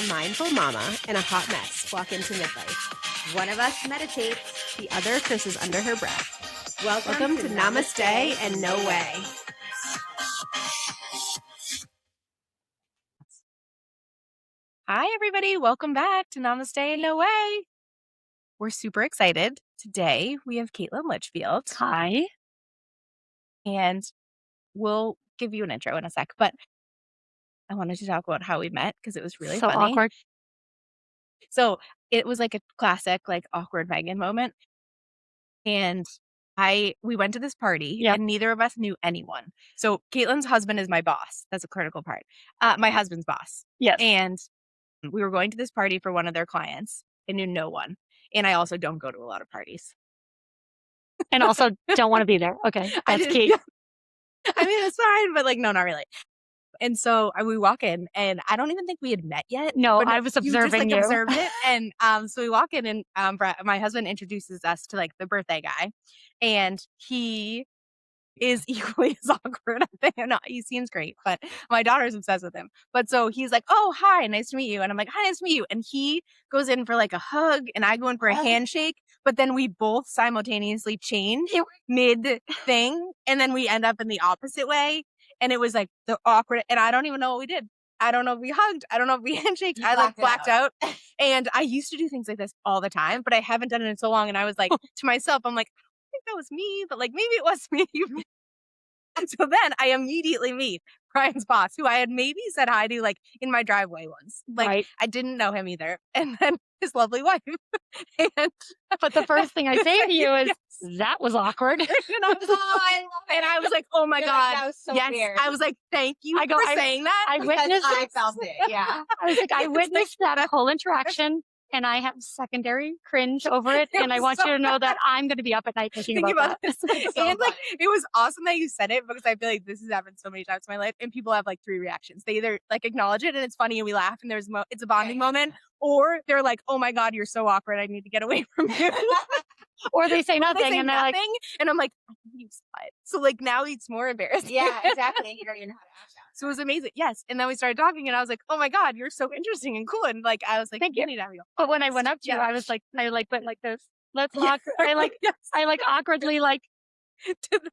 A mindful mama and a hot mess walk into midlife. One of us meditates. The other curses under her breath. Welcome to Namaste and No Way. Hi, everybody. Welcome back to Namaste and No Way. We're super excited. Today, we have Kaitlyn Litchfield. Hi. And we'll give you an intro in a sec, but I wanted to talk about how we met because it was really so funny. awkward. So it was like a classic, like awkward Megan moment. And we went to this party and neither of us knew anyone. So Kaitlyn's husband is my boss. That's a critical part. My husband's boss. Yes. And we were going to this party for one of their clients. I knew no one. And I also don't go to a lot of parties. And also don't want to be there. Okay. That's key. Yeah. I mean, it's fine, but like, no, not really. And so we walk in, and I don't even think we had met yet. No, I was observing you. Observed it, and so we walk in, and my husband introduces us to like the birthday guy, and he is equally as awkward. No, he seems great, but my daughter's obsessed with him. But so he's like, "Oh, hi, nice to meet you," and I'm like, "Hi, nice to meet you." And he goes in for like a hug, and I go in for a handshake. But then we both simultaneously change mid thing, and then we end up in the opposite way. And it was like the awkward, and I don't even know what we did. I don't know if we hugged. I don't know if we handshaked. I like blacked out. And I used to do things like this all the time, but I haven't done it in so long. And I was like to myself, I'm like, I think that was me, but like maybe it was me. So then I immediately meet Brian's boss, who I had maybe said hi to like in my driveway once. Like I didn't know him either. And then his lovely wife. But the first thing I say to you is, that was awkward. And I was like, oh my God. That was so weird. I was like, thank you for saying that. I felt it. Yeah. I was like, I witnessed that whole interaction. And I have secondary cringe over it. And I want you to know that I'm going to be up at night thinking about this. And like, it was awesome that you said it because I feel like this has happened so many times in my life. And people have like three reactions. They either like acknowledge it and it's funny and we laugh and it's a bonding moment. Or they're like, oh my God, you're so awkward. I need to get away from you. Or they say nothing and they're like, and I'm like, oh, you saw it. So like now it's more embarrassing. Yeah, exactly. And you don't even know how to act out. So it was amazing. Yes. And then we started talking and I was like, oh my God, you're so interesting and cool. And like, I was like, thank you. Need to have you. But when I went up to you, I was like, I like went like this. Let's awkward. I like awkwardly like,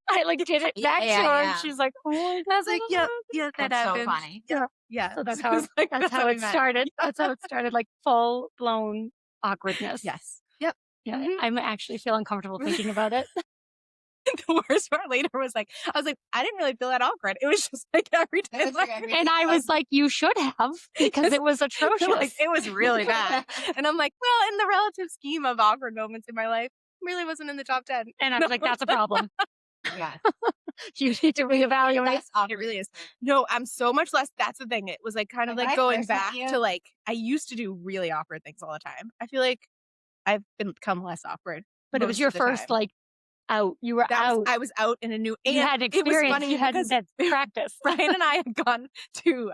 I like did it back to her and she's like, oh my God. I was like, yeah, that happened. So funny. Yeah. So that's how it started. That's how it started, like full blown awkwardness. Yes. Yep. Yeah. Mm-hmm. I'm actually feel uncomfortable thinking about it. The worst part later was like, I was like, I didn't really feel that awkward. It was just like every time. And I was like, you should have, because it was atrocious. It was really bad. And I'm like, well, in the relative scheme of awkward moments in my life, really wasn't in the top 10. And I was like, that's a problem. Yeah. You need to reevaluate. It really is. No, I'm so much less. That's the thing. It was like kind of like going back to like, I used to do really awkward things all the time. I feel like I've become less awkward. But it was your first like out. You were out. I was out in a new. You had experience. It was funny you had that practice. Brian and I had gone to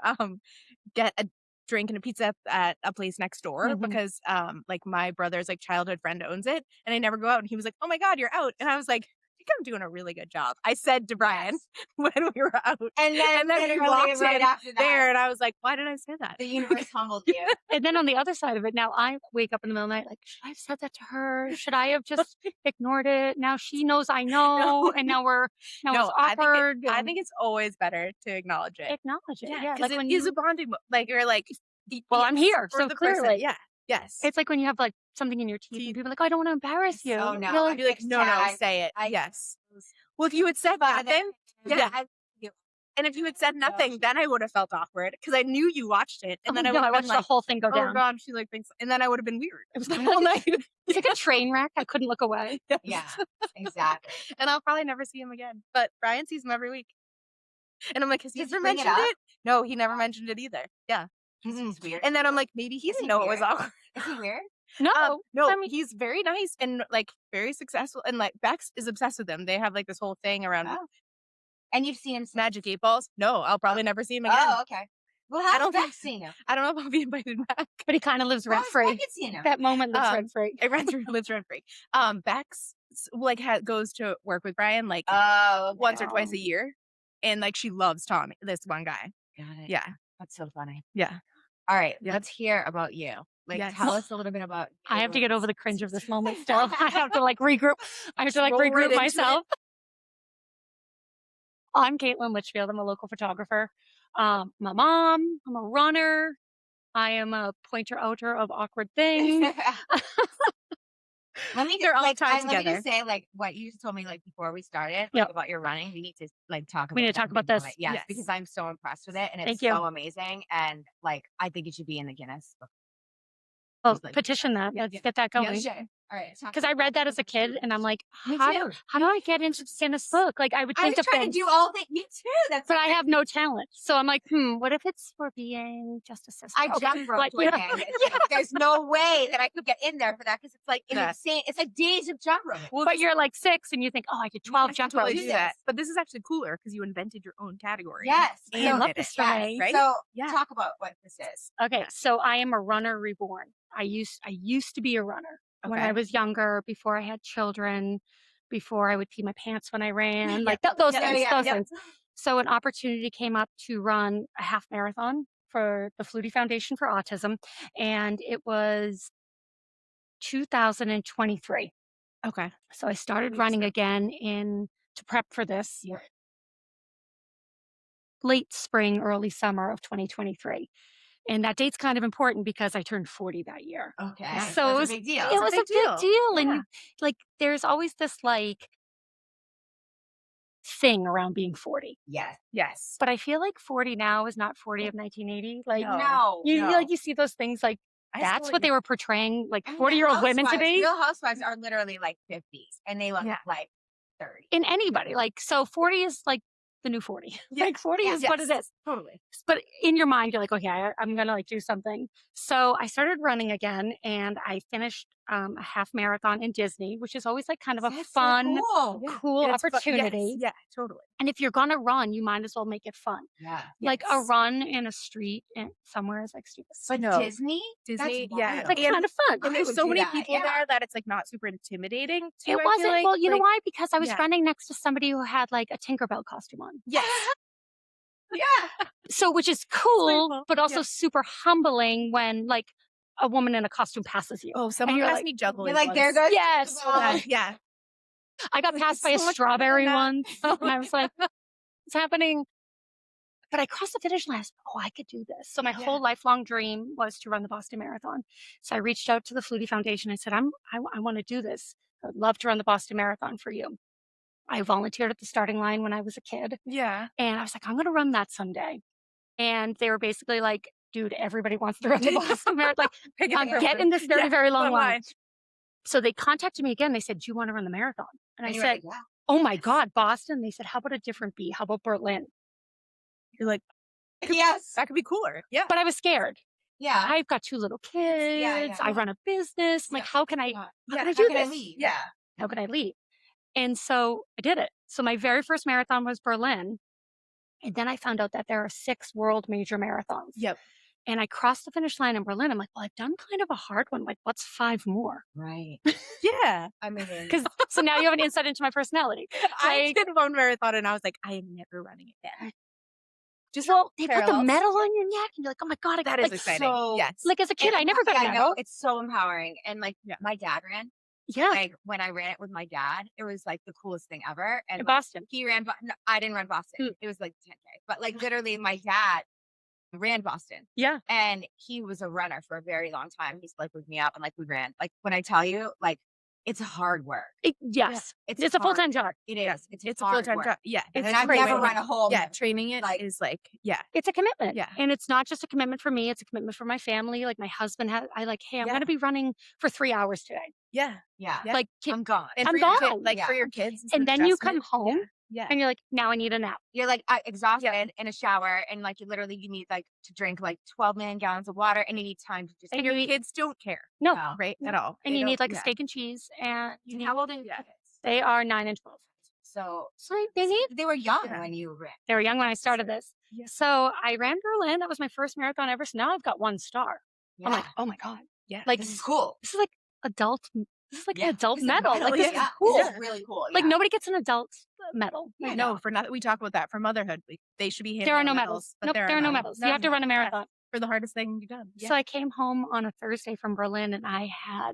get a drink and a pizza at a place next door because like my brother's like childhood friend owns it, and I never go out. And he was like, "Oh my God, you're out!" And I was like, I think I'm doing a really good job. I said to Brian when we were out. And then he walked right after that. There, and I was like, why did I say that? The universe humbled you. And then on the other side of it, now I wake up in the middle of the night like, should I have said that to her? Should I have just ignored it? Now she knows I know, and now it's awkward. I think it's always better to acknowledge it. Acknowledge it. Yeah, like when is a bonding, like you're like, well, I'm here, so clearly, person. Yeah. Yes. It's like when you have like something in your teeth and people are like, I don't want to embarrass you. Oh no. I'd be like, no, say it. Yes. Well, if you had said that, then and if you had said nothing, then I would have felt awkward because I knew you watched it, and then I watched the whole thing go down. Oh God, she like thinks, and then I would have been weird. It was the whole night. It's like a train wreck. I couldn't look away. Yeah, exactly. And I'll probably never see him again. But Brian sees him every week, and I'm like, has he ever mentioned it? No, he never mentioned it either. Yeah. He's weird. And then I'm like, maybe he didn't know it was awkward. Is he weird? No, I mean, he's very nice and like very successful. And like Bex is obsessed with him. They have like this whole thing around. Oh. And you've seen him Magic 8 Balls? No, I'll probably never see him again. Oh, okay. Well, how have Bex seen him? I don't know if I'll be invited back. But he kind of lives rent free. That moment lives rent free. It lives rent free. Bex like goes to work with Brian like once or twice a year, and like she loves Tommy, this one guy. Got it. Yeah, that's so funny. Yeah. All right, Yep. let's hear about you. Like, Yes. tell us a little bit about you. I have to get over the cringe of this moment still. I have to like regroup. I have to like Roll right regroup into it. myself. I'm Kaitlyn Litchfield. I'm a local photographer. I'm a mom. I'm a runner. I am a pointer outer of awkward things. They're all tied let me together. just say, like, what you just told me, like, before we started, like, Yep. about your running. We need to, like, talk about We need to that talk for a about this. moment. Yes, Yes. because I'm so impressed with it, and it's Thank you. so amazing. And, like, I think it should be in the Guinness book. Oh, Just like- petition that. Let's get that going. Sure. All right. Because I read that as a kid, and I'm like, Me how too. do I get into the Guinness book? Like, I would I think was of trying things, to do all the. Me too. That's. but I have no talent. So I'm like, what if it's for being just a sister? I jump rope Like, with him. It's like, there's no way that I could get in there for that because it's like Yeah. insane. It's like days of jump rope. Well, But you're like 6, and you think, oh, I did 12 I jump could totally ropes. do that. But this is actually cooler because you invented your own category. Yes. And I love did this it. for me. Right? So Yeah. talk about what this is. Okay, so I am a runner reborn. I used to be a runner when Okay. I was younger, before I had children, before I would pee my pants when I ran, Yep. like those Yep. things, Yeah, those yep. things. So an opportunity came up to run a half marathon for the Flutie Foundation for Autism, and it was 2023. Okay. So I started running again to prep for this Yep. late spring, early summer of 2023. And that date's kind of important because I turned 40 that year. Okay. So That's it was a big deal. It was a big deal. And Yeah. like, there's always this like thing around being 40. Yes. Yes. But I feel like 40 now is not 40 of 1980. Like, No. you see those things like that's what they were portraying like 40-year-old women to be. Real housewives are literally like 50s and they look like 30. In anybody. Like, so 40 is like the new 40. Like 40 is what it is. Totally. But in your mind, you're like, okay, I'm going to like do something. So I started running again, and I finished a half marathon in Disney, which is always like kind of a That's fun, so cool. cool And it's opportunity. Yeah, totally. And if you're going to run, you might as well make it fun. Yeah. Like a run in a street somewhere is like stupid. But No. Disney? Disney, That's yeah. wild. Like kind of fun. And there's would so do many that, people yeah. there that it's like not super intimidating. Too, It I feel wasn't. like. Well, you know Like, why? Because I was yeah. running next to somebody who had like a Tinkerbell costume on. Yes. Yeah. So, which is cool, Playful. but also Yeah. super humbling when like a woman in a costume passes you. Oh, someone you're passed like- me juggling. You're like, once. there goes. Yes. Tinkerbell. Yeah. I got passed by a So much strawberry fun. once, and I was like, "What's happening?" But I crossed the finish line. I said, "Oh, I could do this." So my whole lifelong dream was to run the Boston Marathon. So I reached out to the Flutie Foundation. I said, I want to do this. I would love to run the Boston Marathon for you." I volunteered at the starting line when I was a kid, Yeah. and I was like, "I'm going to run that someday." And they were basically like, "Dude, everybody wants to run the Boston Marathon. Like, get in this very, very long line." So they contacted me again. They said, "Do you want to run the marathon?" And I you were said, like, yeah. "Oh my God, Boston." They said, "How about a different beat? How about Berlin?" You're like, Yes. that could be cooler. Yeah. But I was scared. Yeah. I've got 2 little kids. yeah. I run a business. I'm like, how can I How do can I this? leave? Yeah. How can I leave? And so I did it. So my very first marathon was Berlin. And then I found out that there are 6 world major marathons. Yep. And I crossed the finish line in Berlin. I'm like, well, I've done kind of a hard one. Like, what's 5 more? Right. Yeah. I mean, So now you have an insight into my personality. I Like, did one marathon and I was like, I am never running again. Just well, they put the parallels. medal on your neck, and you're like, oh my God, That like, is exciting. so- Yes. Like as a kid, I never got a I know medal. it's so empowering. And like Yeah. my dad ran. Yeah, Like when I ran it with my dad, it was like the coolest thing ever. And in Boston. he ran. No, I didn't run Boston. It was like 10K. But like literally, my dad ran Boston. Yeah. And he was a runner for a very long time. He's like with me up and like we ran. Like when I tell you, like it's hard work. Yes. It's It's a hard. full-time job. It is. It's a hard full-time work. job. Yeah. It's And I've crazy. never run a whole. Yeah. Training it like- is like, yeah. It's a commitment. Yeah. And it's not just a commitment for me, it's a commitment for my family. Like my husband had, hey, I'm Yeah. going to be running for 3 hours today. Yeah. Yeah. Yeah. Like, I'm gone. And I'm for your kid- gone. like Yeah. for your kids. and then you come adjustment. home Yeah. and you're like, now I need a nap. You're like exhausted in a shower and like you literally you need like to drink like 12 million gallons of water and you need time to just And your kids don't care. No. No. Right? No. At all. And They you need don't- like a steak and cheese. And you need, how old are your kids? they are 9 and 12. So So they need, they were young Yeah. when you ran. they were young when I started this. Yeah. So I ran Berlin. That was my first marathon ever. So now I've got 1 star. Yeah. I'm like, oh my God. Yeah. Like, this is cool. this is like adult, this is like Yeah. an adult This is medal. medal, Like, this yeah. is cool. This is really cool. Like, yeah. nobody gets an adult medal. Yeah, Like, No, for not we talk about that for motherhood. They should be handing there are out no medals. but Nope, there are no medals. You have to run a marathon. for the hardest thing you've done. Yeah. So I came home on a Thursday from Berlin and I had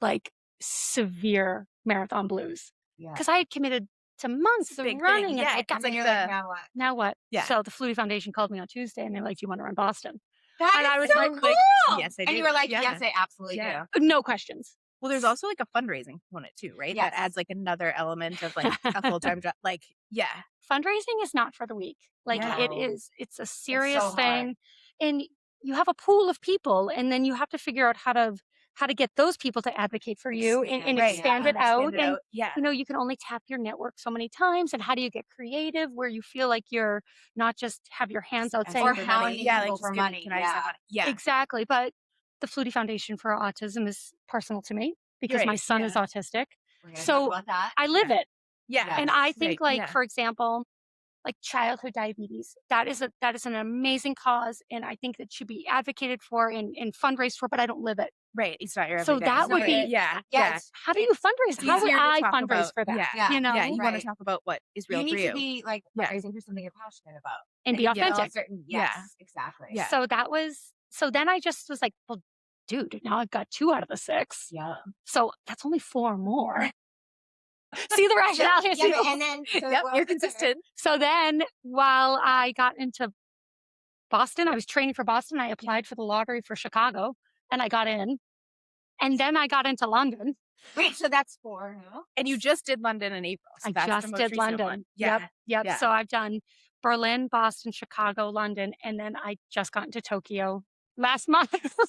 like severe marathon blues Yeah. because I had committed to months of big thing. running and Yeah, I got it's like you're the now what? now what? Yeah. So the Flutie Foundation called me on Tuesday and they're like, "Do you want to run Boston?" That And is I was so like, cool. yes, I And you do. were like, Yeah. yes, I absolutely Yeah. do. No questions. Well, there's also like a fundraising component too, right? Yes. That adds like another element of like a full-time job. Like, yeah. Fundraising is not for the weak. Like Yeah. it's a serious hard. thing. And you have a pool of people and then you have to figure out how to get those people to advocate for you and Right, expand yeah. it out. And Yeah. you know, you can only tap your network so many times. And how do you get creative where you feel like you're not just have your hands out saying Or for hounding money. Yeah, like people just for give me- money. Can I just have money? Yeah. exactly. But the Flutie Foundation for Autism is personal to me because my Right, son is yeah. autistic. We're gonna So talk about that. I live it. Yeah. Yeah. And I think Right, like, yeah. for example, like childhood diabetes, that is an amazing cause. And I think that should be advocated for and fundraised for, but I don't live it. Right. It's not your So everyday. that It's would not be- your- yeah. Yeah, Yeah. it's- How do you fundraise? It's How would easier to I talk fundraise about- for that? Yeah. Yeah. You know, Yeah. You want Right. to talk about what is real You for need you. to be like Yeah. fundraising for something you're passionate about. and be you feel authentic. certain- Yeah. Yes, exactly. Yeah. So so then I just was like, well, dude, now I've got 2 out of the 6. Yeah. So that's only 4 more. See the rationale here. Yeah, but- and then so Yep. what You're was the- consistent. So then while I got into Boston, I was training for Boston. I applied for the lottery for Chicago and I got in. And then I got into London. Wait, so that's 4, no? And you just did London in April. So I that's the just most did recent London. one. Yeah. Yep. Yeah. So I've done Berlin, Boston, Chicago, London, and then I just got into Tokyo last month. It's so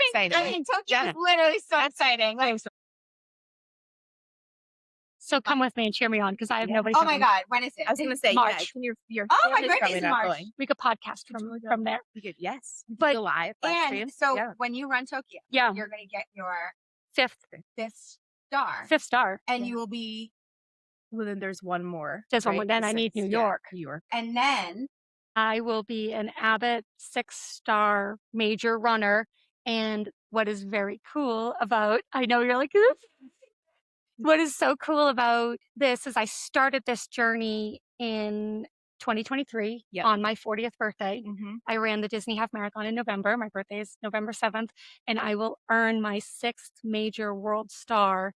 exciting. I mean, Tokyo Yeah. is literally so exciting. Like, So come with me and cheer me on because I have Yeah. nobody. oh coming. my God, when is it? I was going to say, March. yeah, can your Oh, my family's birthday's probably in not March. going. We could podcast Totally go. from there. We could, yes. We could But- go live stream. And so yeah. when you run Tokyo, Yeah, you're going to get your 5th 5th star. star. And Yeah. you will be, Well, then there's one more. There's one more. right? Then The I need sixth. New Yeah, York. New York. and then I will be an Abbott 6-star major runner. And what is very cool about, I know you're like, "Oof." What is so cool about this is I started this journey in 2023 Yep. on my 40th birthday. Mm-hmm. I ran the Disney Half Marathon in November. My birthday is November 7th, and I will earn my 6th major world star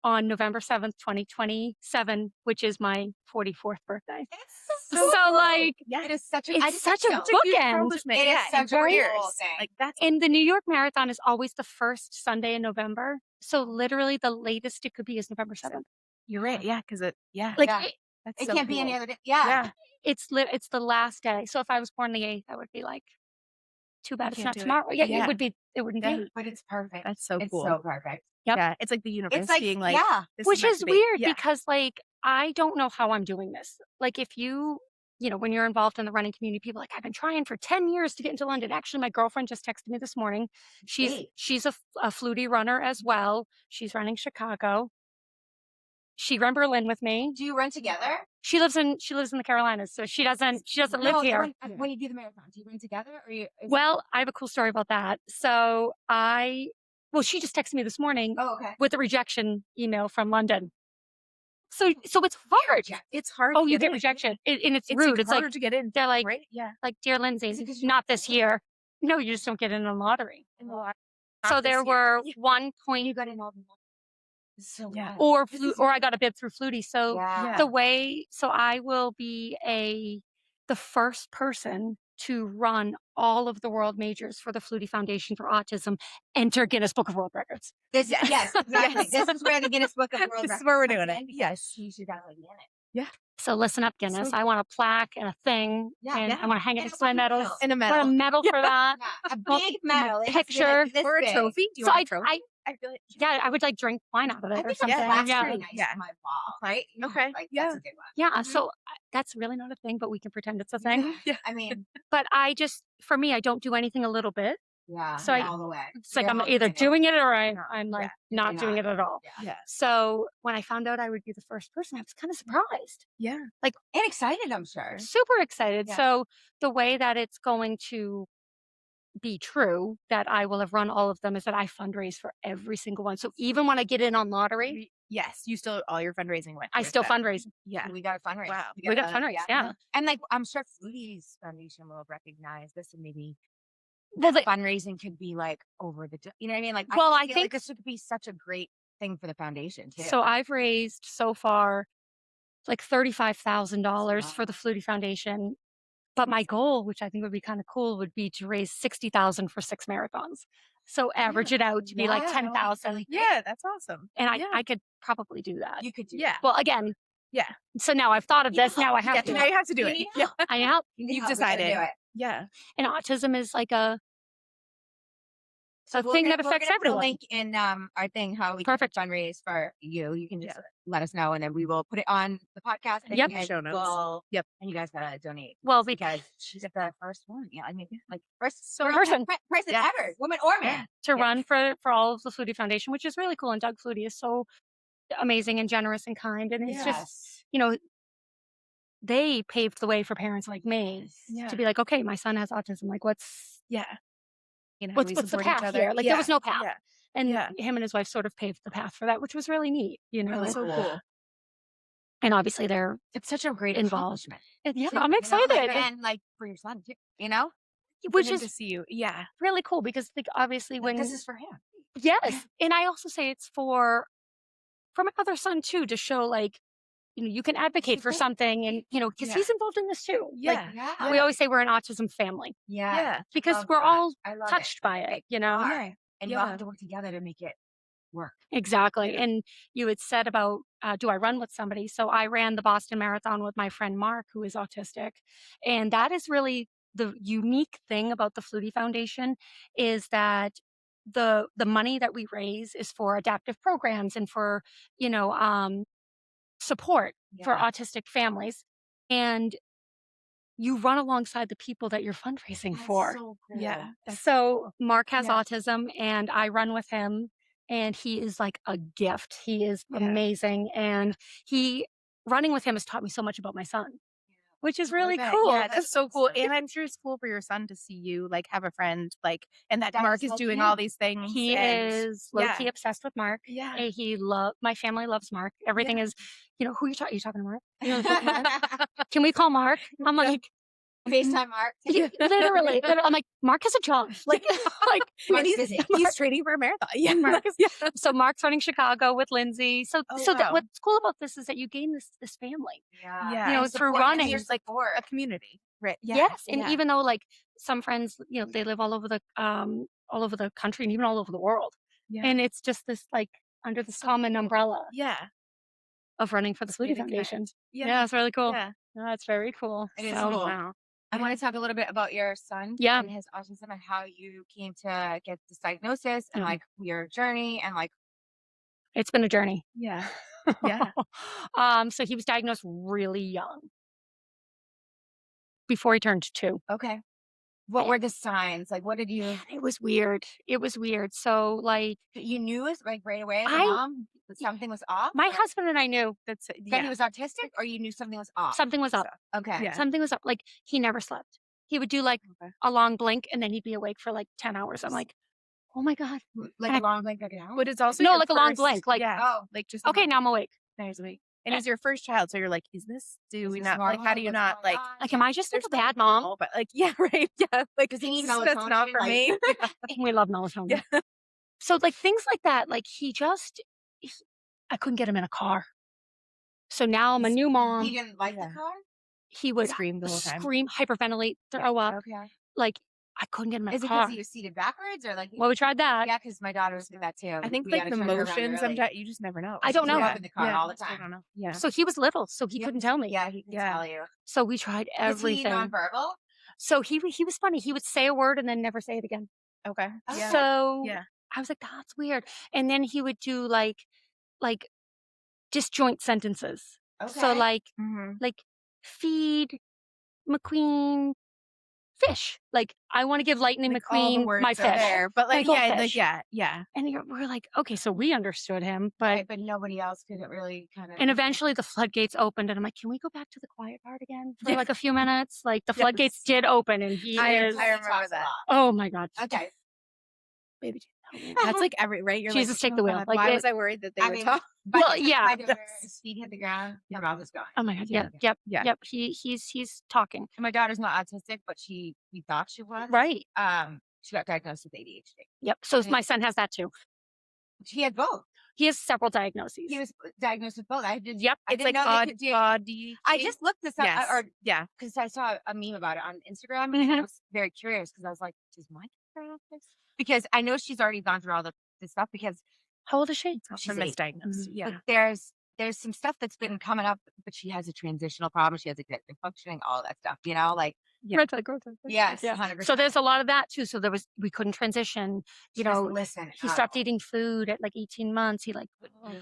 on November 7th, 2027, which is my 44th birthday. it's So, like, Yeah. it is such a, it's I just such a feel- book- huge bookend. accomplishment. It is Yeah, such in 4 a years. cool thing. Like that's and the New York Marathon is always the first Sunday in November. So literally the latest it could be is November 7th. you're right. Yeah, because it. Yeah. Like Yeah. that's It so can't be any cool. other day. Yeah. Yeah. it's the last day. So if I was born the 8th, I would be like, too bad it's can't not do it. tomorrow. Yeah, Yeah. it wouldn't Yeah. be. But it's perfect. That's so It's cool. so perfect. Yep. Yeah. It's like the universe It's like, being like, yeah. this Which meant is to be. weird Yeah. because like I don't know how I'm doing this. Like if you know, when you're involved in the running community, people are like, I've been trying for 10 years to get into London. Actually, my girlfriend just texted me this morning. Great. She's a Flutie runner as well. She's running Chicago. She ran Berlin with me. Do you run together? She lives in the Carolinas, so she doesn't live No, here. when you do the marathon, do you run together or you? Well, I have a cool story about that. So she just texted me this morning Oh, okay. with a rejection email from London. So it's hard. It's hard. Oh, to you get get in. rejection. And it's It's rude. It's harder like, to get in. they're like, Right. Yeah. dear Lindsay, Is it 'cause you not don't this know? year. No, you just don't get in a lottery. In the lot. So Not this there year. were Yeah. 1 point, You got in all the. So Yeah. wild. or I got a bid through Flutie. So Yeah. so I will be the first person to run all of the world majors for the Flutie Foundation for Autism, enter Guinness Book of World Records. Yes, exactly. Yes. This is where the Guinness Book of World This is Records where we're comes doing it. in, because Yes. you should definitely be in it. So listen up, Guinness. So- I want a plaque and a thing, Yeah. and Yeah. I want to hang it And next a to my fucking medals. medal. In a I medal. want a medal for that. Yeah, a Well, big and a medal. It has to be, picture. like, this Or a big. trophy. Do you So want a trophy? I feel like. Yeah, I would like drink wine out of I it or think a something. plaque's Yeah. pretty nice Yeah. on my wall, right? Okay, Like, yeah. that's a good one. Yeah, Mhm. so that's really not a thing, but we can pretend it's a thing. Yeah. I mean, But for me, I don't do anything a little bit. yeah. So I- all the way. It's like You're I'm all either committed. doing it or No, I'm like yeah, not You're doing it at all. Yeah. Yeah. So when I found out I would be the first person, I was kind of surprised, Yeah. And excited, I'm sure. super excited. Yeah. So the way that it's going to be true that I will have run all of them is that I fundraise for every single one. So even when I get in on lottery, Yes. You still all your fundraising went. I towards still that. fundraise. Yeah. We got to fundraise. Wow. We got to fundraise, yeah. And like, I'm sure Flutie's Foundation will recognize this and maybe fundraising could be like over the, you know what I mean? Like, Well, I I feel think like this would be such a great thing for the foundation too. so. I've raised so far like $35,000 for the Flutie Foundation. But my goal, which I think would be kind of cool, would be to raise 60,000 for 6 marathons. So average it out to be like 10,000. Yeah, that's awesome. And Yeah. I could probably do that. You could do Yeah. Well, again, Yeah. so now I've thought of this. Now I have Yeah, to. now you have to do You it. need Yeah. I am. You've help, we gotta decided. do it. Yeah. And autism is like a So thing that affects put a everyone. link in our thing how we Perfect. can fundraise for you. You can just let us know, and then we will put it on the podcast. Yep. And Show notes. we'll- And you guys gotta donate. Well, Because she's the first one. Yeah, I mean, like first person. person Yes. ever, woman or man. to run for all of the Flutie Foundation, which is really cool. And Doug Flutie is so amazing and generous and kind. And it's just, they paved the way for parents like me to be like, okay, my son has autism. Like, what's what's the path here? Like, there was no path. Yeah. And him and his wife sort of paved the path for that, which was really neat, Really so cool. And obviously they're It's such a great involved. accomplishment. Yeah, too, I'm excited. and like for your son too. Which For him is to see you. Yeah. really cool because like, obviously when this is for him. yes, and I also say it's for my other son too, to show like you can advocate for something, and because he's involved in this too. Yeah. Like, we always say we're an autism family Yeah. because we're all touched by it. Yeah. And you all have to work together to make it work. Exactly. And you had said about, do I run with somebody? So I ran the Boston Marathon with my friend Mark, who is autistic. And that is really the unique thing about the Flutie Foundation, is that the money that we raise is for adaptive programs and for, support for autistic families. And you run alongside the people that you're fundraising for. So cool. Yeah. So Mark has autism and I run with him, and he is like a gift. He is amazing. And running with him has taught me so much about my son, which is really cool. Yeah, that's so cool. And I'm sure it's cool for your son to see you like have a friend and that Mark is doing all these things. He is low-key obsessed with Mark. Yeah. My family loves Mark. Everything is, who you talking to Mark? Can we call Mark? I'm like, FaceTime Mark. Literally. I'm like, Mark has a job. Mark's busy. He's training for a marathon. Yeah. So Mark's running Chicago with Lindsay. So what's cool about this is that you gain this family. Yeah. Through running. There's like a community. Right. Yeah. Yes. And even though like some friends, they live all over the country and even all over the world. Yeah. And it's just this like under this common umbrella. Yeah. Of running for the Flutie Foundation. Yeah, it's really cool. Yeah. That's very cool. It is cool. Wow. I want to talk a little bit about your son and his autism and how you came to get this diagnosis and like your journey and like. It's been a journey. Yeah. Yeah. So he was diagnosed really young. Before he turned 2. Okay. What were the signs? Like, what did you? It was weird. So like. You knew it like right away as a mom? Something was off? My husband and I knew that he was autistic, or you knew something was off? Something was up. Okay. Yeah. Something was up. Like, he never slept. He would do like a long blink and then he'd be awake for like 10 hours. I'm like, oh my God. Like a long blink, like an hour? But it's also a long blink. Like, like just okay, now I'm awake. Now he's awake. And it's your first child, so you're like, how do you not like am I just like a bad mom? But like, right, like, does he need melatonin? That's not for me. We love melatonin. Yeah. So like things like that, like I couldn't get him in a car. So now I'm a new mom. He didn't like the car? He would scream the whole time. Hyperventilate, throw up. Okay. Like, I couldn't get him in a car. Is it because he was seated backwards or like? Well, we tried that. Yeah, because my daughters do that too. I think like the motion sometimes you just never know. I don't know. Up in the car all the time. I don't know. Yeah. So he was little, so he couldn't tell me. Yeah, he could tell you. So we tried everything. Was he nonverbal? So he was funny. He would say a word and then never say it again. Okay. Yeah. So I was like, that's weird. And then he would do like disjoint sentences. Okay. So like feed McQueen fish. Like, I want to give Lightning McQueen my fish. There, but like, yeah. And we're like, okay, so we understood him, but nobody else could really kind of. And eventually the floodgates opened, and I'm like, can we go back to the quiet part again for like a few minutes? Like the floodgates did open, and I remember that. Oh my God. Okay. Baby. That's like right. You're Jesus, like, take the wheel. Like, why was I worried that they would talk? Well, yeah. His feet hit the ground. Your mouth is going. Oh my God. Yep. He's talking. And my daughter's not autistic, but we thought she was. Right. she got diagnosed with ADHD. Yep. So And my son has that too. he had both. He has several diagnoses. He was diagnosed with both. I didn't. Yep. I It's didn't like know they odd could do. body. I just looked this up, Yes. or Yeah. because I saw a meme about it on Instagram, and Mhm. I was very curious because I was like, "Does my daughter have this?" Because I know she's already gone through all this stuff because How old is she? she's From 8. misdiagnosed. Yeah. But there's some stuff that's been coming up, but she has a transitional problem. She has executive functioning, all that stuff. You know, like Yeah. Red flag growth. yes, Yeah. 100%. So there's a lot of that too. So we couldn't transition. She You doesn't know, listen. he at stopped all. eating food at like 18 months. He like,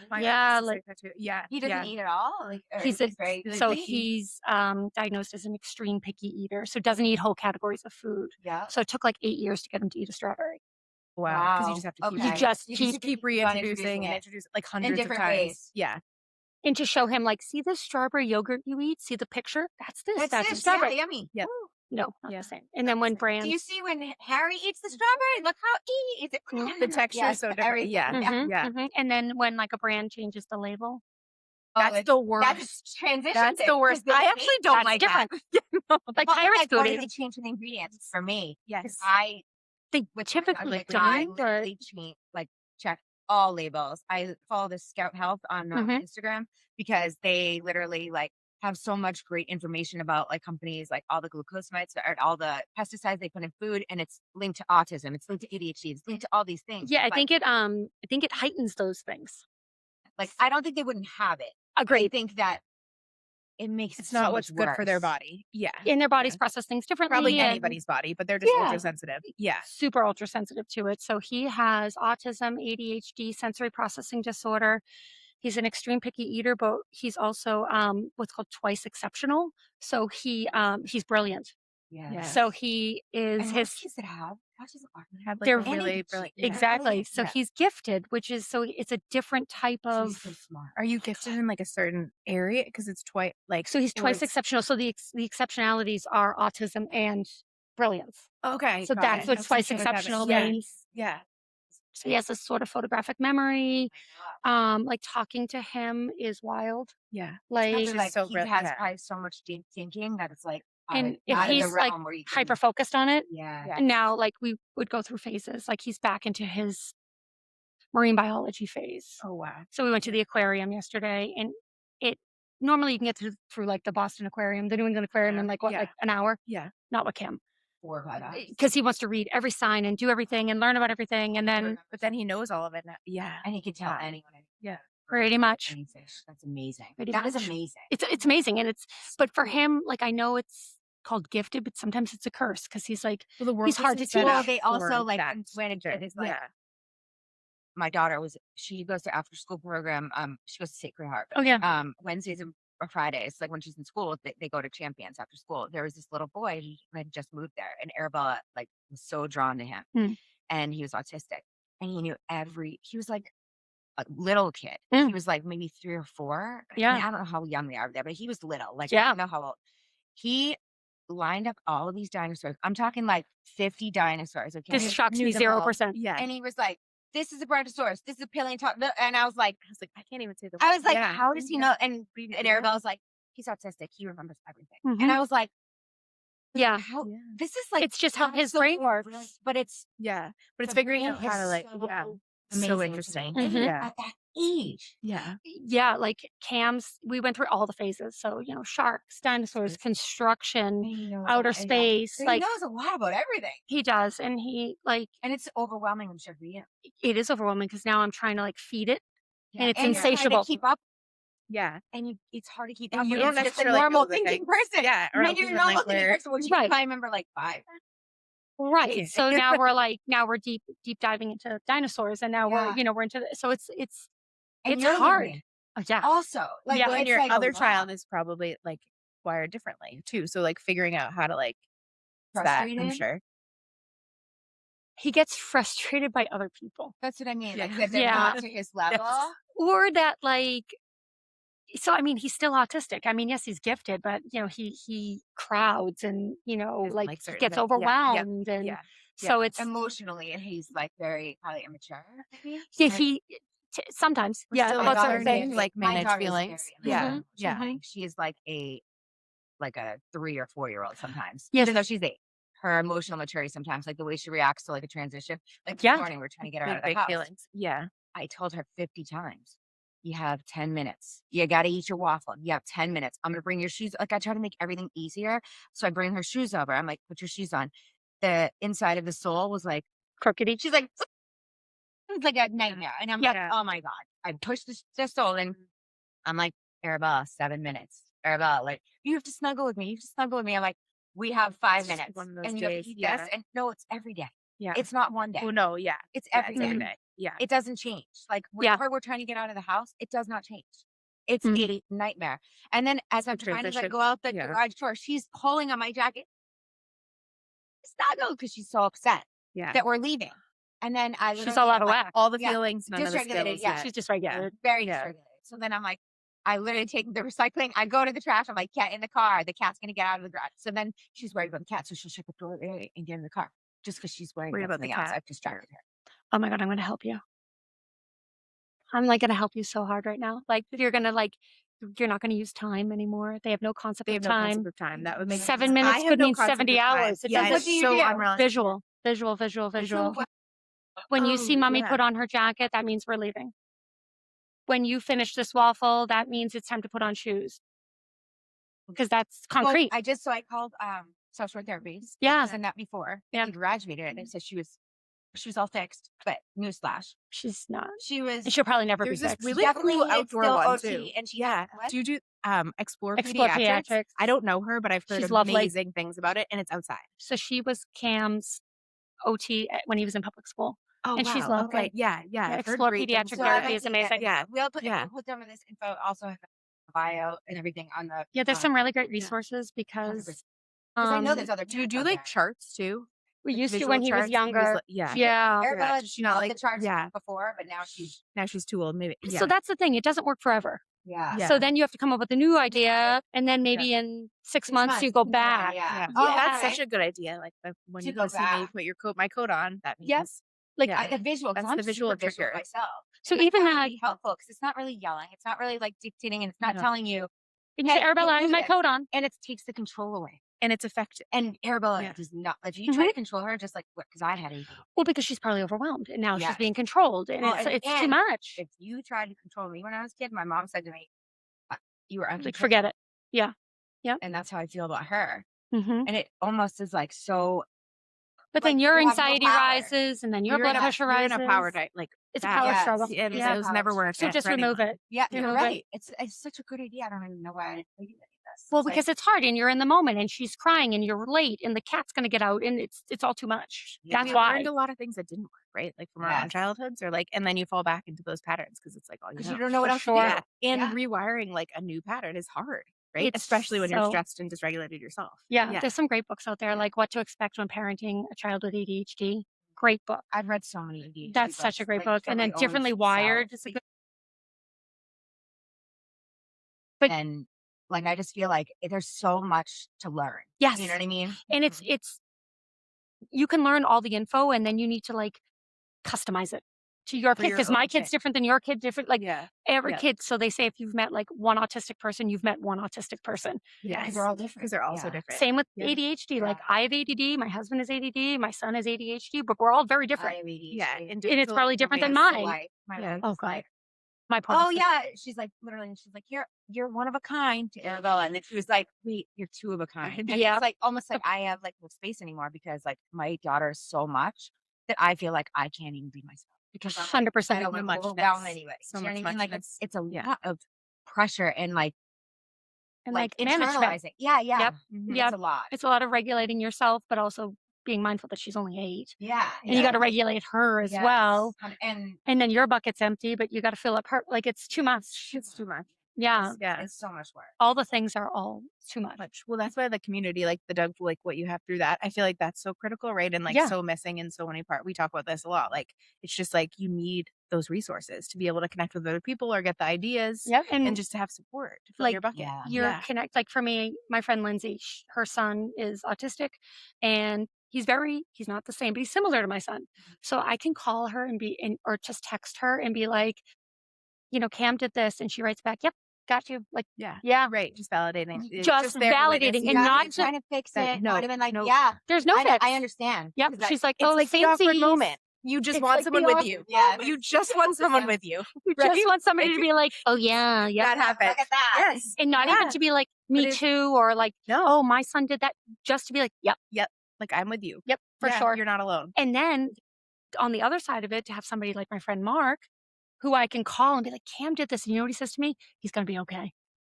My yeah, sister's like that too. Yeah. He doesn't yeah. eat at all. Like or he's very so picky. he's diagnosed as an extreme picky eater. So doesn't eat whole categories of food. Yeah. So it took like 8 years to get him to eat a strawberry. Wow. Because you Wow. just have to keep Okay. You just You keep keep on reintroducing and it introduce it like in hundreds of different times. ways. Yeah. and to show him like, see this strawberry yogurt you eat? See the picture? That's this. That's That's a this. strawberry. Yeah, yummy. Yep. Woo. No, not Yeah. the same. And then when Do brands, you see when Harry eats the strawberry? Look how he eats it. The texture is so different. everything. Yeah. Mhm, Yeah. mhm. And then when like a brand changes the label, That's it's- the worst. That's transition. That's thing, the 'cause worst. they I hate actually don't that's like different. that. Like Well, Pirates like, why Foodie, do they change the ingredients for me? 'Cause Yes. I they with typically like don't, I but literally change like check all labels. I follow the Scout Health on Mhm. Instagram because they literally like have so much great information about like companies, like all the glucosamides or all the pesticides they put in food, and it's linked to autism, it's linked to ADHD, it's linked to all these things. yeah, I But, think it heightens those things. like I don't think they wouldn't have it. I Agreed. think that it makes It's it so not much what's good for their worse. body. Yeah. And their bodies Yeah. process things differently. Probably and anybody's body, but they're just Yeah. ultra sensitive. Yeah. super ultra sensitive to it. So he has autism, ADHD, sensory processing disorder. He's an extreme picky eater, but he's also what's called twice exceptional. So he's brilliant. Yeah. So he is And his most kids that have autism are Have like They're a really ADHD. brilliant. Yeah. exactly. So Yeah. he's gifted, which is so it's a different type He's of. so smart. Are you gifted in like a certain area? Because it's twice like So he's or twice it's- exceptional. So the exceptionalities are autism and brilliance. Okay. So got that's it. what Okay, twice so like have it- exceptional yeah. means. Yeah. So he has this sort of photographic memory. Like talking to him is wild. Yeah. Like Probably, just like so he brilliant. has Yeah. probably so much deep thinking that it's like and if out of the he's like realm where you can, hyper focused on it, yeah. Yeah. and now like we would go through phases. Like he's back into his marine biology phase. Oh wow. So we went to the aquarium yesterday, and it normally you can get through like the Boston Aquarium, the New England Aquarium in like what, Yeah. like an hour? Yeah. Not with him, 4 or 5 hours. because he wants to read every sign and do everything and learn about everything, and then But then he knows all of it now. Yeah. And he can tell Yeah. anyone Yeah. pretty much any fish. That's amazing. Pretty That is much. amazing. it's amazing, and but for him, like I know it's called gifted, but sometimes it's a curse because he's like Well, the world He's hard isn't to set teach. Well, up they also for like that when it shit. is like Yeah. my daughter she goes to after school program. She goes to Sacred Heart. oh yeah, Wednesdays and or Fridays, like when she's in school, they go to Champions after school. There was this little boy who had just moved there, and Arabella like was so drawn to him, and he was autistic, and he knew he was like a little kid. He was like maybe 3 or 4. I mean, Yeah. I don't know how young they are there, but he was little. Like I Yeah. don't know how old. He lined up all of these dinosaurs. I'm talking like 50 dinosaurs. Okay, this shocks knew me them all. 0%. Yeah. and he was like, "This is a brontosaurus. This is a paleontologist." And I was like, I can't even say the I was like, yeah. "How does he know?" And Arabella's like, "He's autistic. He remembers everything." And I was like, Yeah, "How? Yeah. This is like it's just how his so brain works. brilliant, but it's Yeah. But it's the figuring brain out how to is like so yeah. amazing So to interesting. me. Mhm. Yeah. At that age, Yeah. Yeah, like Cam's, we went through all the phases. So, sharks, dinosaurs, construction, he knows outer a lot. space. So Like he knows a lot about everything, he does. And he, like, and it's overwhelming. I'm sure for you. it is overwhelming because now I'm trying to like feed it. And it's you're trying to insatiable. keep up, Yeah. and it's hard to keep And up. you when don't it's just a necessarily normal know that, thinking person. Yeah. Or When else you're a even, normal like thinking where person, which Right. I remember like 5. Right. Yeah. So now we're deep diving into dinosaurs, and now we're into so it's And it's you're hard. learning Oh, yeah. also, like Yeah. well, and it's your like a other lot. child is probably like wired differently too. So like figuring out how to like that, I'm Frustrated? sure. He gets frustrated by other people. That's what I mean. Like Yeah. that they're Yeah. not to his level. Or that like so I mean he's still autistic. I mean, yes, he's gifted, but he crowds and Doesn't like like certain gets things. Yeah. overwhelmed and Yeah. so it's Emotionally, and he's like very probably immature. Maybe. yeah, Right? he sometimes We're yeah still My about certain daughter's learning, things. very- like my manage daughter's feelings. very Yeah. immature. Yeah. She is like a 3 or 4 year old sometimes. Yes. Even though she's 8. her emotional maturity sometimes, like the way she reacts to like a transition. Like this Yeah. morning, we're trying to get her out Like of the big house. feelings. Yeah. I told her 50 times, you have 10 minutes. You got to eat your waffle. You have 10 minutes. I'm going to bring your shoes. Like I try to make everything easier. So I bring her shoes over. I'm like, put your shoes on. The inside of the sole was like, Crookedy. she's like, it's like a nightmare. And I'm like, Yeah. oh my God. I pushed the sole and I'm like, Arabella, 7 minutes. Arabella, like, you have to snuggle with me. You have to snuggle with me. I'm like, we have 5 minutes. One of those And you have days. to eat Yeah. this. And no, it's every day. Yeah. It's not one day. Well, no. Yeah. It's Yeah, every it's day. every day. Yeah. It doesn't change. Like with Yeah. her, we're trying to get out of the house. It does not change. It's Mhm. a nightmare. And then as I'm trying to like transition. go out the Yeah. garage door, she's pulling on my jacket. Snuggle because she's so upset Yeah. that we're leaving. And then I She's literally all out am of like, whack. All the yeah, feelings, none of the dysregulated, skills. yeah. Yeah. She's dysregulated. very Yeah. dysregulated. So then I'm like, I literally take the recycling. I go to the trash. I'm like, cat in the car. The cat's gonna get out of the garage. So then she's worried about the cat, so she'll shut the door and get in the car just because she's worried about the something else. cat. I've distracted her. Oh my God, I'm going to help you. I'm like going to help you so hard right now. Like you're going to you're not going to use time anymore. They have no concept They of have no time. concept of time. That would make 7 sense. minutes I have could no mean concept 70 of time. hours. It Yeah, doesn't- that's so unrealistic. Visual. When you see mommy put on her jacket, that means we're leaving. When you finish this waffle, that means it's time to put on shoes. Because that's concrete. Well, I called social work therapies. Yeah. And that before. Yeah. He graduated and said she was all fixed. But newsflash, She's not. she was And she'll probably never be There's this fixed. really definitely cool it's outdoor still one OT, too. and she Yeah. what? Do you do Explore Explore Pediatrics? Pediatrics. I don't know her, but I've heard She's lovely. amazing things about it, and it's outside. So she was Cam's OT when he was in public school. Oh, And she's wow. lovely. Okay. Yeah. Yeah, I've heard Explore great Pediatric things So about Therapy it. is amazing. Yeah. We'll put Yeah. some of this info also have bio and everything on the Yeah, there's some really great resources because 'cause I know um, there's other Do you parents do out like there. charts too? we Like used to visual when he was charts? younger. Yeah. Yeah. Arabella Does she not loved like? the charts Yeah. before, but now she's Now she's too old. Maybe. Yeah. So that's the thing. It doesn't work forever. yeah. So then you have to come up with a new idea, and then maybe in 6 months you go Yeah, back. Yeah. Oh, That's okay. such a good idea. Like when To you go go see me back. put my coat on, that means Yep. Like yeah. The visual, 'cause That's I'm the visual super visual trigger. myself. so And even that would that. be helpful because it's not really yelling. It's not really like dictating, and it's not No. telling you. And you say, Hey, Arabella, I do have my this. coat on. And it takes the control away. And it's effective. And Arabella Yeah. does not. If you try to control her, just like what? Because I had ADD. Well, because she's probably overwhelmed, and now Yeah. she's being controlled, and Well, it's too and much. If you tried to control me when I was a kid, my mom said to me, "You were Like, uncontrollable." forget it. Yeah. And that's how I feel about her. hmm And it almost is like so. But then Like, your you have no anxiety power. rises, and then your blood pressure You're rises. in a power like It's a that. power Yes. struggle. And It is Yeah. a those power never struggle. work. So just for remove anyone. it. Yeah, You you're know, but- right. It's such a good idea. I don't even know why I didn't think of this. Well, It's like, because it's hard, and you're in the moment, and she's crying, and you're late, and the cat's going to get out, and it's all too much. Yeah. That's We why. learned a lot of things that didn't work, right? Like from our own Yes. childhoods, or like, and then you fall back into those patterns because it's like all you because know. you don't know what For else sure. to Yeah. do. And Yeah. rewiring like a new pattern is hard, right? It's Especially when you're so- stressed and dysregulated yourself. Yeah, there's some great books out there, like What to Expect When Parenting a Child with ADHD. Great book. I've read so many ADHD That's such a books, great like, book. for And my then own Differently self. Wired is a good. But- And like I just feel like there's so much to learn. Yes. You know what I mean? And it's you can learn all the info, and then you need to like customize it to your For kid, your because my own kid's kid. different than your kid, different like Yeah. every Yeah. kid. So they say if you've met like one autistic person, you've met one autistic person. Yeah, Yes. they're all different. Because they're all so Yeah. different. Same with Yeah. ADHD. Like Yeah. I have ADD, my husband has ADD, my son has ADHD, but we're all very I different. have ADHD. Yeah. And it's probably different than So mine. like, my Yeah. wife Oh is God. like, My poor oh husband. yeah. She's like literally, and she's like, you're one of a kind to Arabella. And then she was like, wait, you're two of a kind. And Yeah. it's like almost like I have like no space anymore because like my daughter is so much that I feel like I can't even be myself because I'm like, 100%. I don't want to muchness. overwhelm anyway. So Do you know much what I mean? Like muchness. it's a Yeah. lot of pressure and like And like management. internalizing. Yeah, yeah. Yep. Mhm. Yeah. It's a lot. It's a lot of regulating yourself, but also being mindful that she's only 8. Yeah. And you got to regulate her as well. And And then your bucket's empty, but you got to fill up her. Like it's too much. It's too much. Yeah. Yeah. it's so much work. All the things are all too much. Well, that's why the community, like the Doug, like what you have through that, I feel like that's so critical, right? And like Yeah. so missing in so many parts. We talk about this a lot. Like it's just like you need those resources to be able to connect with other people or get the ideas Yep. and just to have support to fill like, your bucket. Yeah. You're connect. Like for me, my friend Lindsay, her son is autistic, and he's not the same, but he's similar to my son. So I can call her or just text her and be like, Cam did this, and she writes back, yep, got you. Like, Yeah. yeah, Right. Just validating. just there to witness validating you. and not You're trying to fix that it, no, not even like, no. yeah, there's no I fix. understand. Yep. 'Cause She's like, It's oh, like the awkward fancies. moment. You just It's want like someone the with awkward you. Yeah, You just want someone with you. You Right? just want somebody to Like, be like, oh yeah, yep. that happened. look at that. Yes. And not even to be like, But me it's- too, or like, No. oh, my son did that. Just to be like, yep, Yep. Like, I'm with you. yep, for Yeah, sure. You're not alone. And then on the other side of it, to have somebody like my friend Mark, who I can call and be like, Cam did this. And you know what he says to me? He's going to be okay.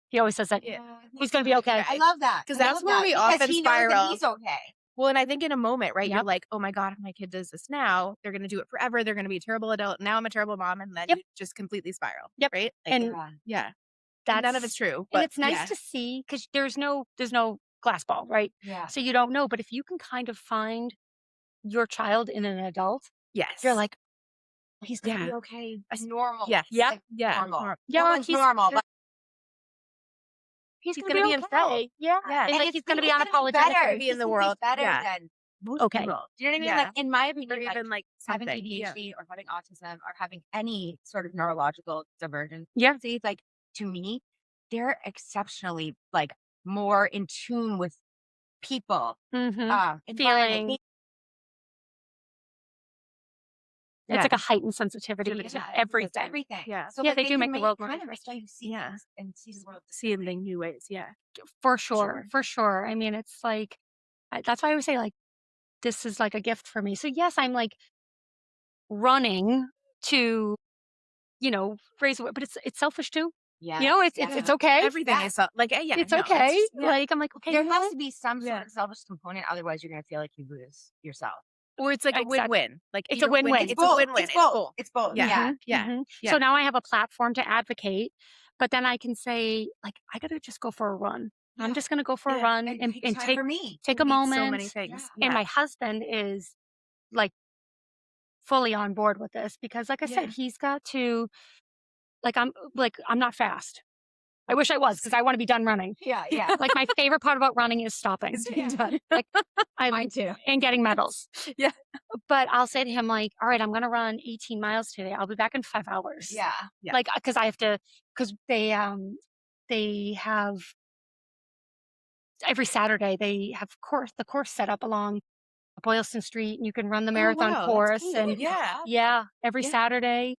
He always says that. Yeah. He's going to be okay. I love that. Because I that's love where that, we because often he knows that spiral. he's okay. Well, and I think in a moment, right, you're Yep. like, oh my God, if my kid does this now, they're going to do it forever. They're going to be a terrible adult. Now I'm a terrible mom. And then Yep. you just completely spiral. Yep. Right? Like, And yeah. that's None of it's true. But and it's nice yeah. to see because there's no glass ball, right? Yeah. So you don't know. But if you can kind of find your child in an adult, Yes. you're like, He's going to Yeah. be okay. It's normal. Yes. Yep. Like, Yeah. normal. Yeah, No one's normal, but he's He's going gonna to be be himself. okay. Yeah. Yeah. And and like he's going to be unapologetic. better. be in the He's gonna world. better Yeah. than most Okay. people. Do you know what I mean? Yeah. Like, in my Or opinion, like, even like having something. ADHD or having autism or having any sort of neurological divergence, Yeah. like, to me, they're exceptionally like more in tune with people, Mm-hmm. environment, Feeling. It's like a heightened sensitivity Sensitivity. to it's everything. everything. Yeah. So Yeah, like, they do can make the world more kind of make interesting. you see Yeah. things and see the world. Seeing the new ways. Yeah. For sure. Sure. For sure. I mean, it's like, that's why I always say, like, this is like a gift for me. So, yes, I'm like running to, raise, but it's selfish too. Yeah, It's okay. Everything Yeah. is so, like, yeah. It's no, okay. just- yeah. Like, I'm like, okay, There you know has what? to be some sort Yeah. of selfish component, otherwise you're gonna feel like you lose yourself. Or it's like a Exactly. win-win. Like It's a either win- win-win. It's a win-win. It's both. It's both. Yeah. Yeah. Yeah. Mhm. Yeah. So now I have a platform to advocate, but then I can say, like, I got to just go for a run. I'm Yeah. just going to go for a Yeah. run And and time take for me. take a It means moment. So many things. Yeah. And my husband is like fully on board with this because, like I said, Yeah. he's got to, I'm not fast. I wish I was because I want to be done running. Yeah, yeah. Like my favorite part about running is stopping. It's being Yeah. done. Like Mine too. and getting medals. Yeah. But I'll say to him, like, all right, I'm going to run 18 miles today. I'll be back in 5 hours. Yeah. Yeah. Like, because I have to, because they have every Saturday they have the course set up along Boylston Street, and you can run the marathon wow, that's course. cool. And Yeah. every Yeah. Saturday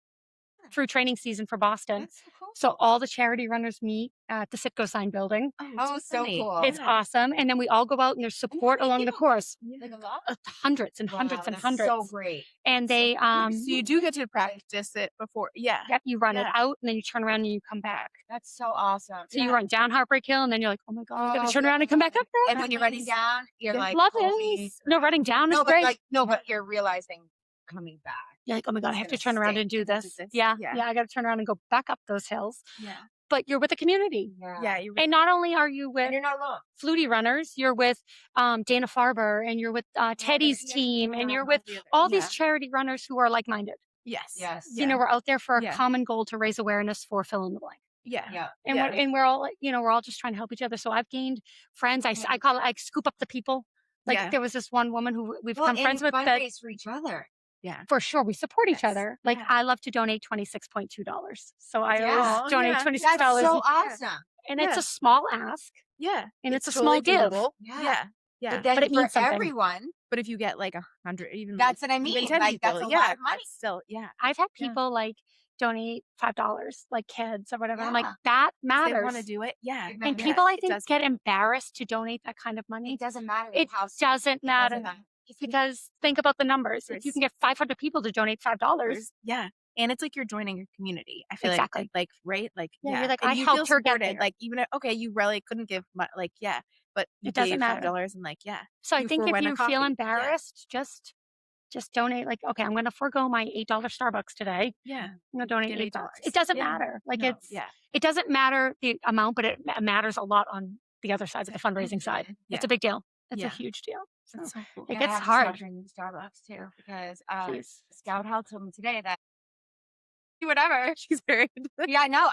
through training season for Boston. That's so cool. So all the charity runners meet at the Citgo Sign building. Oh, it's so funny. cool. It's awesome. And then we all go out and there's support many along the people? course. Like a lot? Hundreds and hundreds and That's hundreds. so great. And they, So you do get to practice it before. Yeah. yep, you run it Yeah. out and then you turn around and you come back. That's so awesome. So you run down Heartbreak Hill and then you're like, oh my God, I gotta Oh, turn around and come back up there. And when you're running down, you're like, Love holy it. No, running down is No, but great. like, no, but you're realizing coming back. You're like, oh my God, I it's have to gonna turn around stink. and do I have to this. do this. Yeah. Yeah. Yeah. I got to turn around and go back up those hills. Yeah. But you're with a community. Yeah. You And not only are you with And you're not alone. Flutie runners, you're with Dana Farber and you're with Teddy's yeah, team and yeah, you're with all these charity runners who are like-minded. Yes. Yes. You know, we're out there for a Yeah. common goal to raise awareness for fill in the blank. Yeah. Yeah. And Yeah. we're all, we're all just trying to help each other. So I've gained friends. I call it, I scoop up the people. Like Yeah. there was this one woman who we've Well, become and friends you with that fundraise for each other. Yeah. for sure we support each Yes. other. Like Yeah. I love to donate $26.2. So I Yeah. always donate Yeah. $26. That's so awesome. And Yeah. it's a small ask Yeah. and it's a totally small give. doable. Yeah. Yeah. Yeah. But then But it for means something. everyone, But if you get like 100, even that's what I even mean. 10 Like, people, that's a yeah, lot of money. that's still, yeah. I've had Yeah. people like donate $5, like kids or whatever. I'm like, Yeah. that If they matters. want to do it. Yeah. And And Yeah. people, I It think, does. get embarrassed to donate that kind of money. It doesn't matter. It how doesn't matter. It's Because think about the numbers. If you can get 500 people to donate $5, Yeah. And it's like you're joining a community. I feel Exactly. like, right? Like, Yeah, yeah. you're like, and I you helped feel her get supported. there. Like, even if, okay, you really couldn't give, like, yeah, but you It doesn't gave matter. $5 and like, yeah. so I you think if forewent a you feel coffee. Yeah. embarrassed, just donate. Like, okay, I'm going to forego my $8 Starbucks today. Yeah. I'm going to donate Donate $8. $8. It doesn't Yeah. matter. Like No, yeah. it doesn't matter the amount, but it matters a lot on the other side of the fundraising side. Yeah. It's a big deal. It's Yeah. a huge deal. So That's so cool. it I gets have to hard. start drinking Starbucks too, because Please. Scout Health told me today that whatever. She's very, Yeah, no,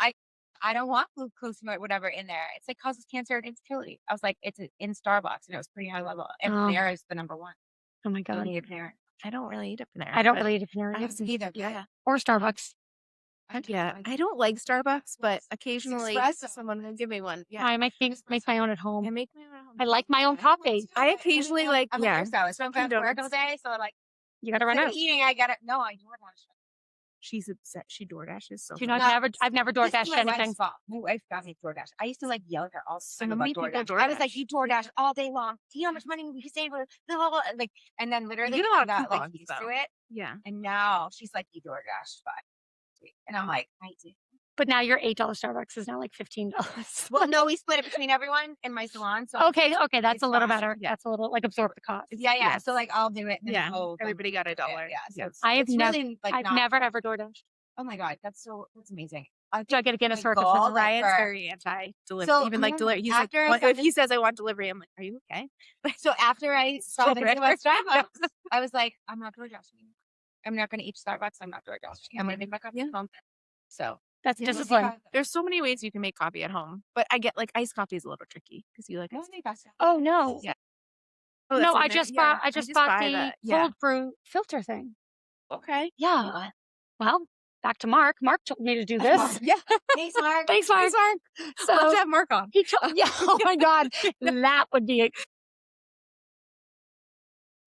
I don't want glucose or whatever in there. It's like causes cancer and infertility. I was like, it's in Starbucks, and it was pretty high level. And Oh. Panera is the number one. Oh my You God. need a Panera. I don't really eat a Panera. I don't but- really eat a Panera I either. haven't either. Yeah. or Starbucks. Yeah, I don't like Starbucks, but occasionally espresso. someone will give me one. Yeah, I make my own at home. I make my own at home. I like my own coffee. I occasionally like, I'm yeah, a so I'm Dunkin' at work all Donuts. day, so like You got to run instead out. of eating, I gotta no, I DoorDash. She's upset. She DoorDashes so Do much. not I've never This is DoorDashed my wife's anything. fault. My wife got me DoorDash. I used to like yell at her all the time many about people DoorDash. I was like, DoorDash. "You DoorDash all day long. Do you know how much money we can save?" Blah, blah, blah. Like, and then literally get a lot of got like coupons, used to though. it. Yeah. And now she's like, "You DoorDash 5 and I'm like, "I do." But now your $8 Starbucks is now like $15. Well, no, we split it between everyone in my salon. So Okay, that's it's a little fine. better. Yeah. That's a little like absorb the cost. yeah. Yes. So like, I'll do it. And Yeah. then Everybody got $1. Yeah. So Yes. I've it's never really, like, I've not, never ever DoorDashed. Oh my god, that's amazing. Do I get a Guinness my World goal, Record? like, Ryan's for- very anti-delivery. So, Even like delivery. He's like, after I what- saw if he says I want delivery, I'm like, are you okay? So after I saw this River. about Starbucks, I was like, I'm not DoorDashing. I'm not going to eat Starbucks. I'm not DoorDashing. I'm going to make my coffee at home. So That's Yeah, discipline. There's so many ways you can make coffee at home, but I get like iced coffee is a little tricky because you like. Oh no. Yeah. No, that's in I there. just Yeah, bought I just bought buy the yeah. cold brew filter thing. Okay. Yeah. Well, back to Mark. Mark told me to do this. Yeah. Thanks, Mark. Thanks, Mark. So Love to have Mark on. he told yeah, oh my God. That would be it.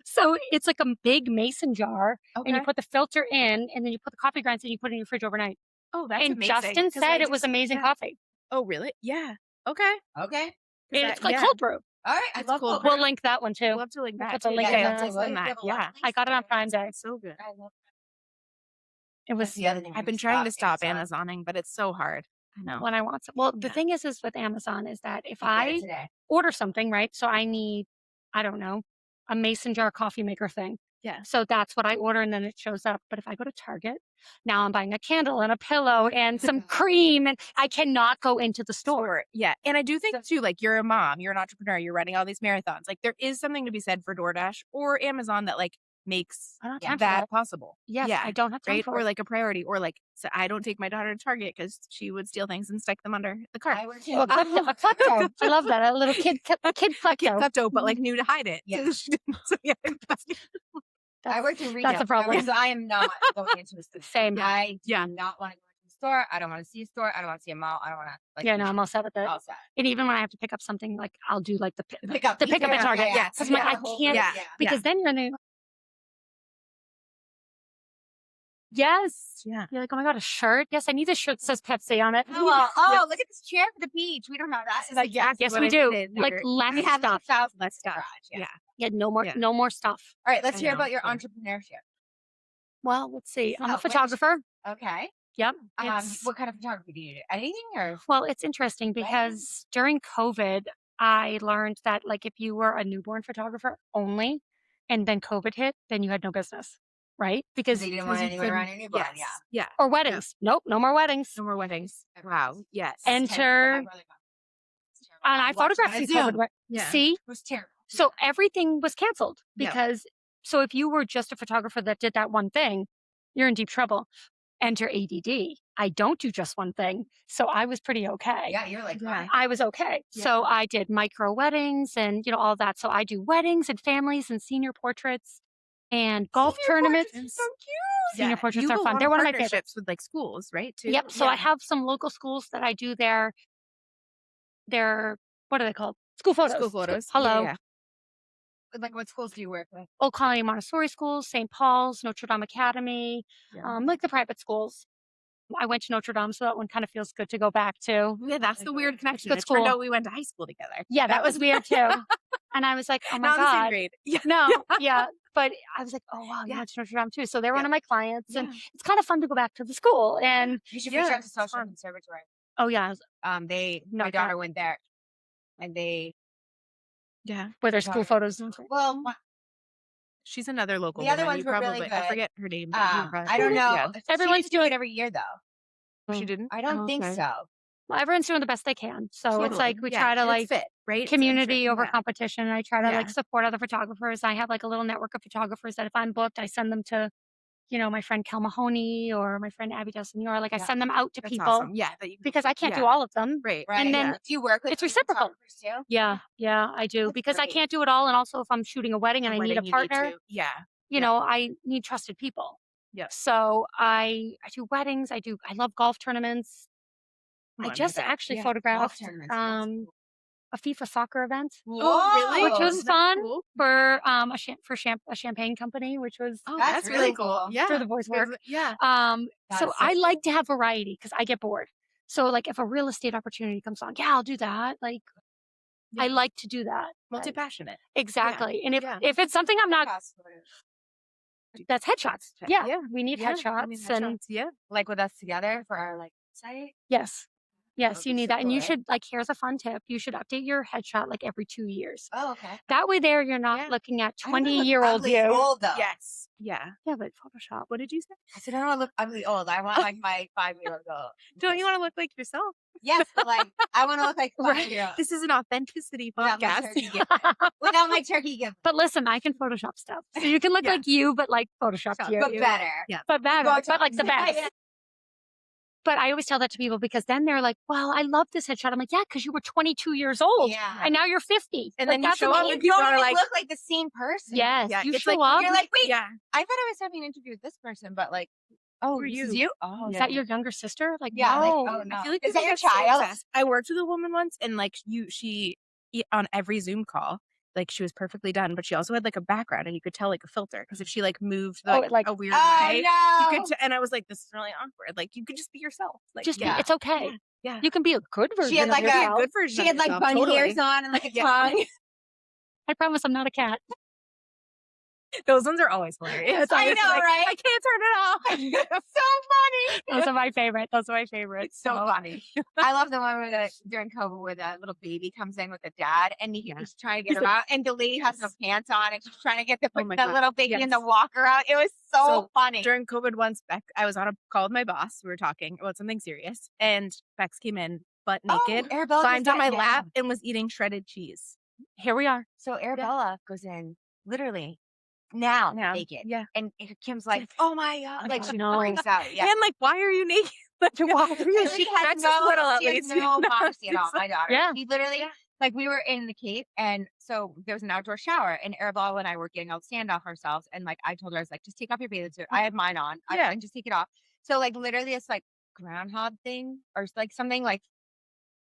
So it's like a big mason jar and you Okay. put the filter in and then you put the coffee grinds and you put it in your fridge overnight. Oh, that's And amazing. Justin 'cause I said it just- was amazing yeah. coffee. Oh, really? Yeah. Okay. Okay. And that- it's like yeah. cold brew. All right. I That's love cool. cold We'll brew. link that one too. I'd love to link We'll that. put the too. link Yeah, in yeah, the- I'll send that. Yeah. I got it on Prime Day. So good. I love It was That's the other thing. I've been trying to stop Amazoning, but it's so hard. I know. when I want some. Well, the Yeah. thing is with Amazon is that if You get it I today. order something, right? So I need, I don't know, a mason jar coffee maker thing. Yeah. So that's what I order and then it shows up. But if I go to Target, now I'm buying a candle and a pillow and some cream and I cannot go into the store. Yeah. And I do think too, like you're a mom, you're an entrepreneur, you're running all these marathons. Like there is something to be said for DoorDash or Amazon that like makes I don't have time for that possible. Yes, Yeah. I don't have time Right. for Or it. like a priority or like, so I don't take my daughter to Target because she would steal things and stick them under the cart. I work Oh, a klepto. I love that. A little kid klepto. Klepto, but like knew to hide it. Yeah. So yeah. I worked in retail. That's a problem. So I am not going into a store. Same. I Yeah. do not want to go into a store. I don't want to see a store. I don't want to see a mall. I don't want to like. Yeah, no, I'm all set with it. all set. And even when I have to pick up something, like I'll do like the Pick up at Target. Yeah. Because I'm like, I can't Yeah. because then you're in the yes. Yeah. You're like, oh my God, a shirt? Yes, I need a shirt that says Pepsi on it. Oh, look at this chair for the beach. We don't have that. That's exactly Yes, what we I do. needed. Like less We have stuff. stuff. Let's stop. Yeah. Yeah, no more, Yeah. no more stuff. All right. Let's I hear know. about your Yeah. entrepreneurship. Well, let's see. I'm Oh, a what- photographer. Okay. Yep. It's- What kind of photography do you do? Anything or? well, it's interesting because during COVID, I learned that like if you were a newborn photographer only, and then COVID hit, then you had no business, right? Because They didn't want you anyone couldn't- around your newborn. Yes. Yeah. Yeah. or weddings. Nope, no more weddings. No more weddings. Wow. Yes. And- It's terrible. Enter- My brother got it. It's terrible. And I watched photographed it. through Zoom. COVID. Right? Yeah. See, It was terrible. so everything was canceled Yeah. because so if you were just a photographer that did that one thing, you're in deep trouble. Enter ADD. I don't do just one thing, so I was pretty okay. Yeah, you're like, Yeah. I was okay. Yeah. So I did micro weddings and all that. So I do weddings and families and senior portraits and golf tournaments. So cute. Senior portraits you are have a fun. lot They're of one of my favorites. partnerships with like schools, right? Too. Yep. So I Yeah. have some local schools that I do their what are they called? School photos. School photos. Hello. Yeah. like what schools do you work with? Old Colony Montessori schools, St. Paul's, Notre Dame Academy, Yeah. like the private schools. I went to Notre Dame, so that one kind of feels good to go back to. Yeah, that's the weird connection. good It turned school. out we went to high school together. Yeah, that was weird too. And I was like, oh my Not in the same God. grade. Yeah. No, yeah. But I was like, oh wow, you Yeah. went to Notre Dame too. So they're one Yeah. of my clients, and Yeah. it's kind of fun to go back to the school. And You should Yeah, reach out to it's social fun. conservatory. oh yeah, My that- daughter went there, and they Yeah. where their school photos. well, She's another local The other woman. ones You were really probably I good. forget her name. But you probably- I don't know. Yeah. Everyone's She doing it every year though. She didn't. I don't Oh, think okay. so. Well, everyone's doing the best they can. So it's Totally. like we Yeah, try to it's like fit, right? community over Yeah. competition. I try to like Yeah. support other photographers. I have like a little network of photographers that if I'm booked, I send them to, my friend Kel Mahoney or my friend Abby Delsenor. Like I Yeah. send them out to That's people awesome. Yeah. That you, because I can't do Yeah. all of them. right. Right. And then yeah. do you work with it's other reciprocal. photographers too? Yeah, I do That's because I great. can't do it all. And also if I'm shooting a wedding and I need a Wedding, you partner, to- Yeah. I need trusted people. Yeah. So I do weddings. I love golf tournaments. I just actually Golf photographed tournaments. a FIFA soccer event, Oh, really? which was That's fun cool. for a champagne company, which was Oh, That's that's really really cool. cool. Yeah. for the boys' work. Yeah. So so I cool. like to have variety because I get bored. So like if a real estate opportunity comes on, yeah, I'll do that. Like I Yeah. like to do that. Multi-passionate. Exactly. And Yeah. if it's something I'm not, that's headshots. Yeah, Yeah. we need Yeah. headshots. And Yeah. Like with us together for our like site. yes, yes, you need that. And you Support. should like, here's a fun tip. You should update your headshot like every 2 years. Oh, okay. That way there, you're not Yeah. looking at I don't wanna look 20-year-old ugly you. old though. Yes. Yeah. Yeah, but Photoshop. What did you say? I said I don't want to look ugly old. I want like my 5-year-old girl. Don't you want to look like yourself? Yes, but like I want to look like Right. 5-year-old. This is an authenticity Without my podcast. turkey giver. Without my turkey giver. But listen, I can Photoshop stuff. So you can look Yeah. like you, but like Photoshopped you. But better. Yeah. But better. Botox. But like the best. Yeah. But I always tell that to people because then they're like, well, I love this headshot. I'm like, yeah, because you were 22 years old. Yeah. And now you're 50. And Like, then you that's show up amazing. and You people don't are even like, look like the same person. Yes. Yeah, You it's show like- up. You're like, wait, yeah. I thought I was having an interview with this person, but like, oh, Who are this you? is you? Oh, Is Yeah. that your younger sister? Like, Yeah, like, no. oh, no. I feel like Is that people your get so child? obsessed. I worked with a woman once, and like she on every Zoom call, like she was perfectly done, but she also had like a background, and you could tell like a filter because if she like moved Oh, like, like- a weird Oh, way, no. you could. And I was like, this is really awkward. Like you could just be yourself. Like Just Yeah. be, it's okay. Yeah. You can be a good version She had of like yourself. good version. She of had like yourself, bunny totally. ears on and like a Yeah. tongue. I promise I'm not a cat. Those ones are always hilarious. I I'm just know, like, right? I can't turn it off. So funny. Those are my favorite. Those are my favorites. So funny. I love the one where during COVID where the little baby comes in with the dad and he's trying to get her out and the lady has no pants on and she's trying to get the Oh my God. little baby in the Yes. walker out. It was so funny. During COVID once, I was on a call with my boss. We were talking about something serious, and Bex came in butt naked, Arabella climbed goes on my in. lap, and was eating shredded cheese. Here we are. So Arabella goes in literally now naked. Yeah. And Kim's like, oh my God. Like she No. freaks out. Yeah. And like, why are you naked? Like, why are you? She has Bex is little, at she has least. no modesty at all. My daughter. Yeah. She literally, like, we were in the Cape, and so there was an outdoor shower, and Arabella and I were getting all the sand off ourselves, and like I told her, I was like, just take off your bathing suit. I had mine on. Yeah. I just take it off. So like literally, it's like groundhog thing or like something like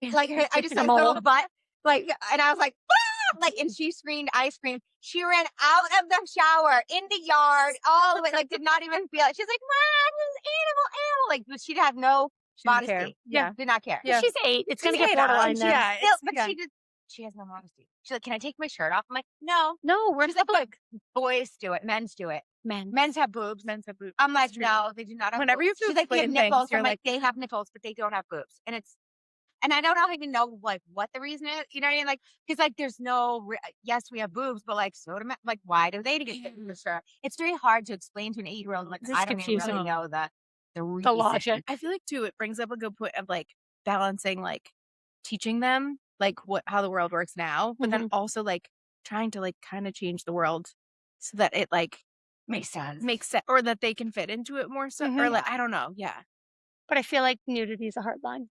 her, I just A like mole. little butt, like, and I was like. "Ah!" Like, and she screamed, I screamed. She ran out of the shower in the yard, all the way, like, did not even feel it. She's like, Mom, this animal. Like, but she'd have no She didn't modesty. care. Yeah, did not care. Yeah. She's 8. It's going to She's get 8 on. borderline there. Yeah. Still, but yeah. she has no modesty. She's like, can I take my shirt off? I'm like, no. No, we're She's like, look, boys do it, men's do it. men. Men's have boobs. Men's have boobs. I'm like, It's true. no, they do not have Whenever you boobs. have to She's like, they have explain things, nipples. you're I'm like, like- they have nipples, but they don't have boobs. And I don't even know like what the reason is. You know what I mean? Like, because like there's no, yes, we have boobs, but like so do men. Like, why do they get boobs? Sure. It's very hard to explain to an 8-year-old. Like, It's I don't even confusing. really know the The reason. logic. I feel like too, it brings up a good point of like balancing, like teaching them like how the world works now, but then also like trying to like kind of change the world so that it like Makes sense. or that they can fit into it more. So, or like, I don't know. Yeah. But I feel like nudity is a hard line.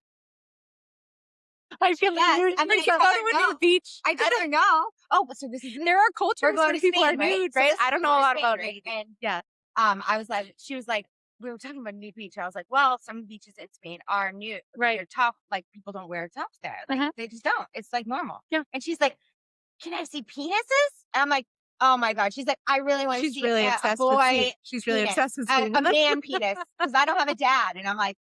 I feel Yes, like nudity I mean, is I a told hard her When no. you're at the beach, I don't know. Oh, so this is there are cultures we're going where to people Spain, are right? nude, So right? this I is don't know a going to lot Spain, about right? it. And Yeah. I was like, she was like, we were talking about nude beach. I was like, well, some beaches in Spain are nude. Right. They're top, like people don't wear tops there. Like they just don't. It's like normal. Yeah. And she's like, can I see penises? And I'm like, oh my God. She's like, I really want to She's see really a obsessed boy, with seeing. She's really penis, obsessed with a seeing them. man penis, because I don't have a dad. And I'm like,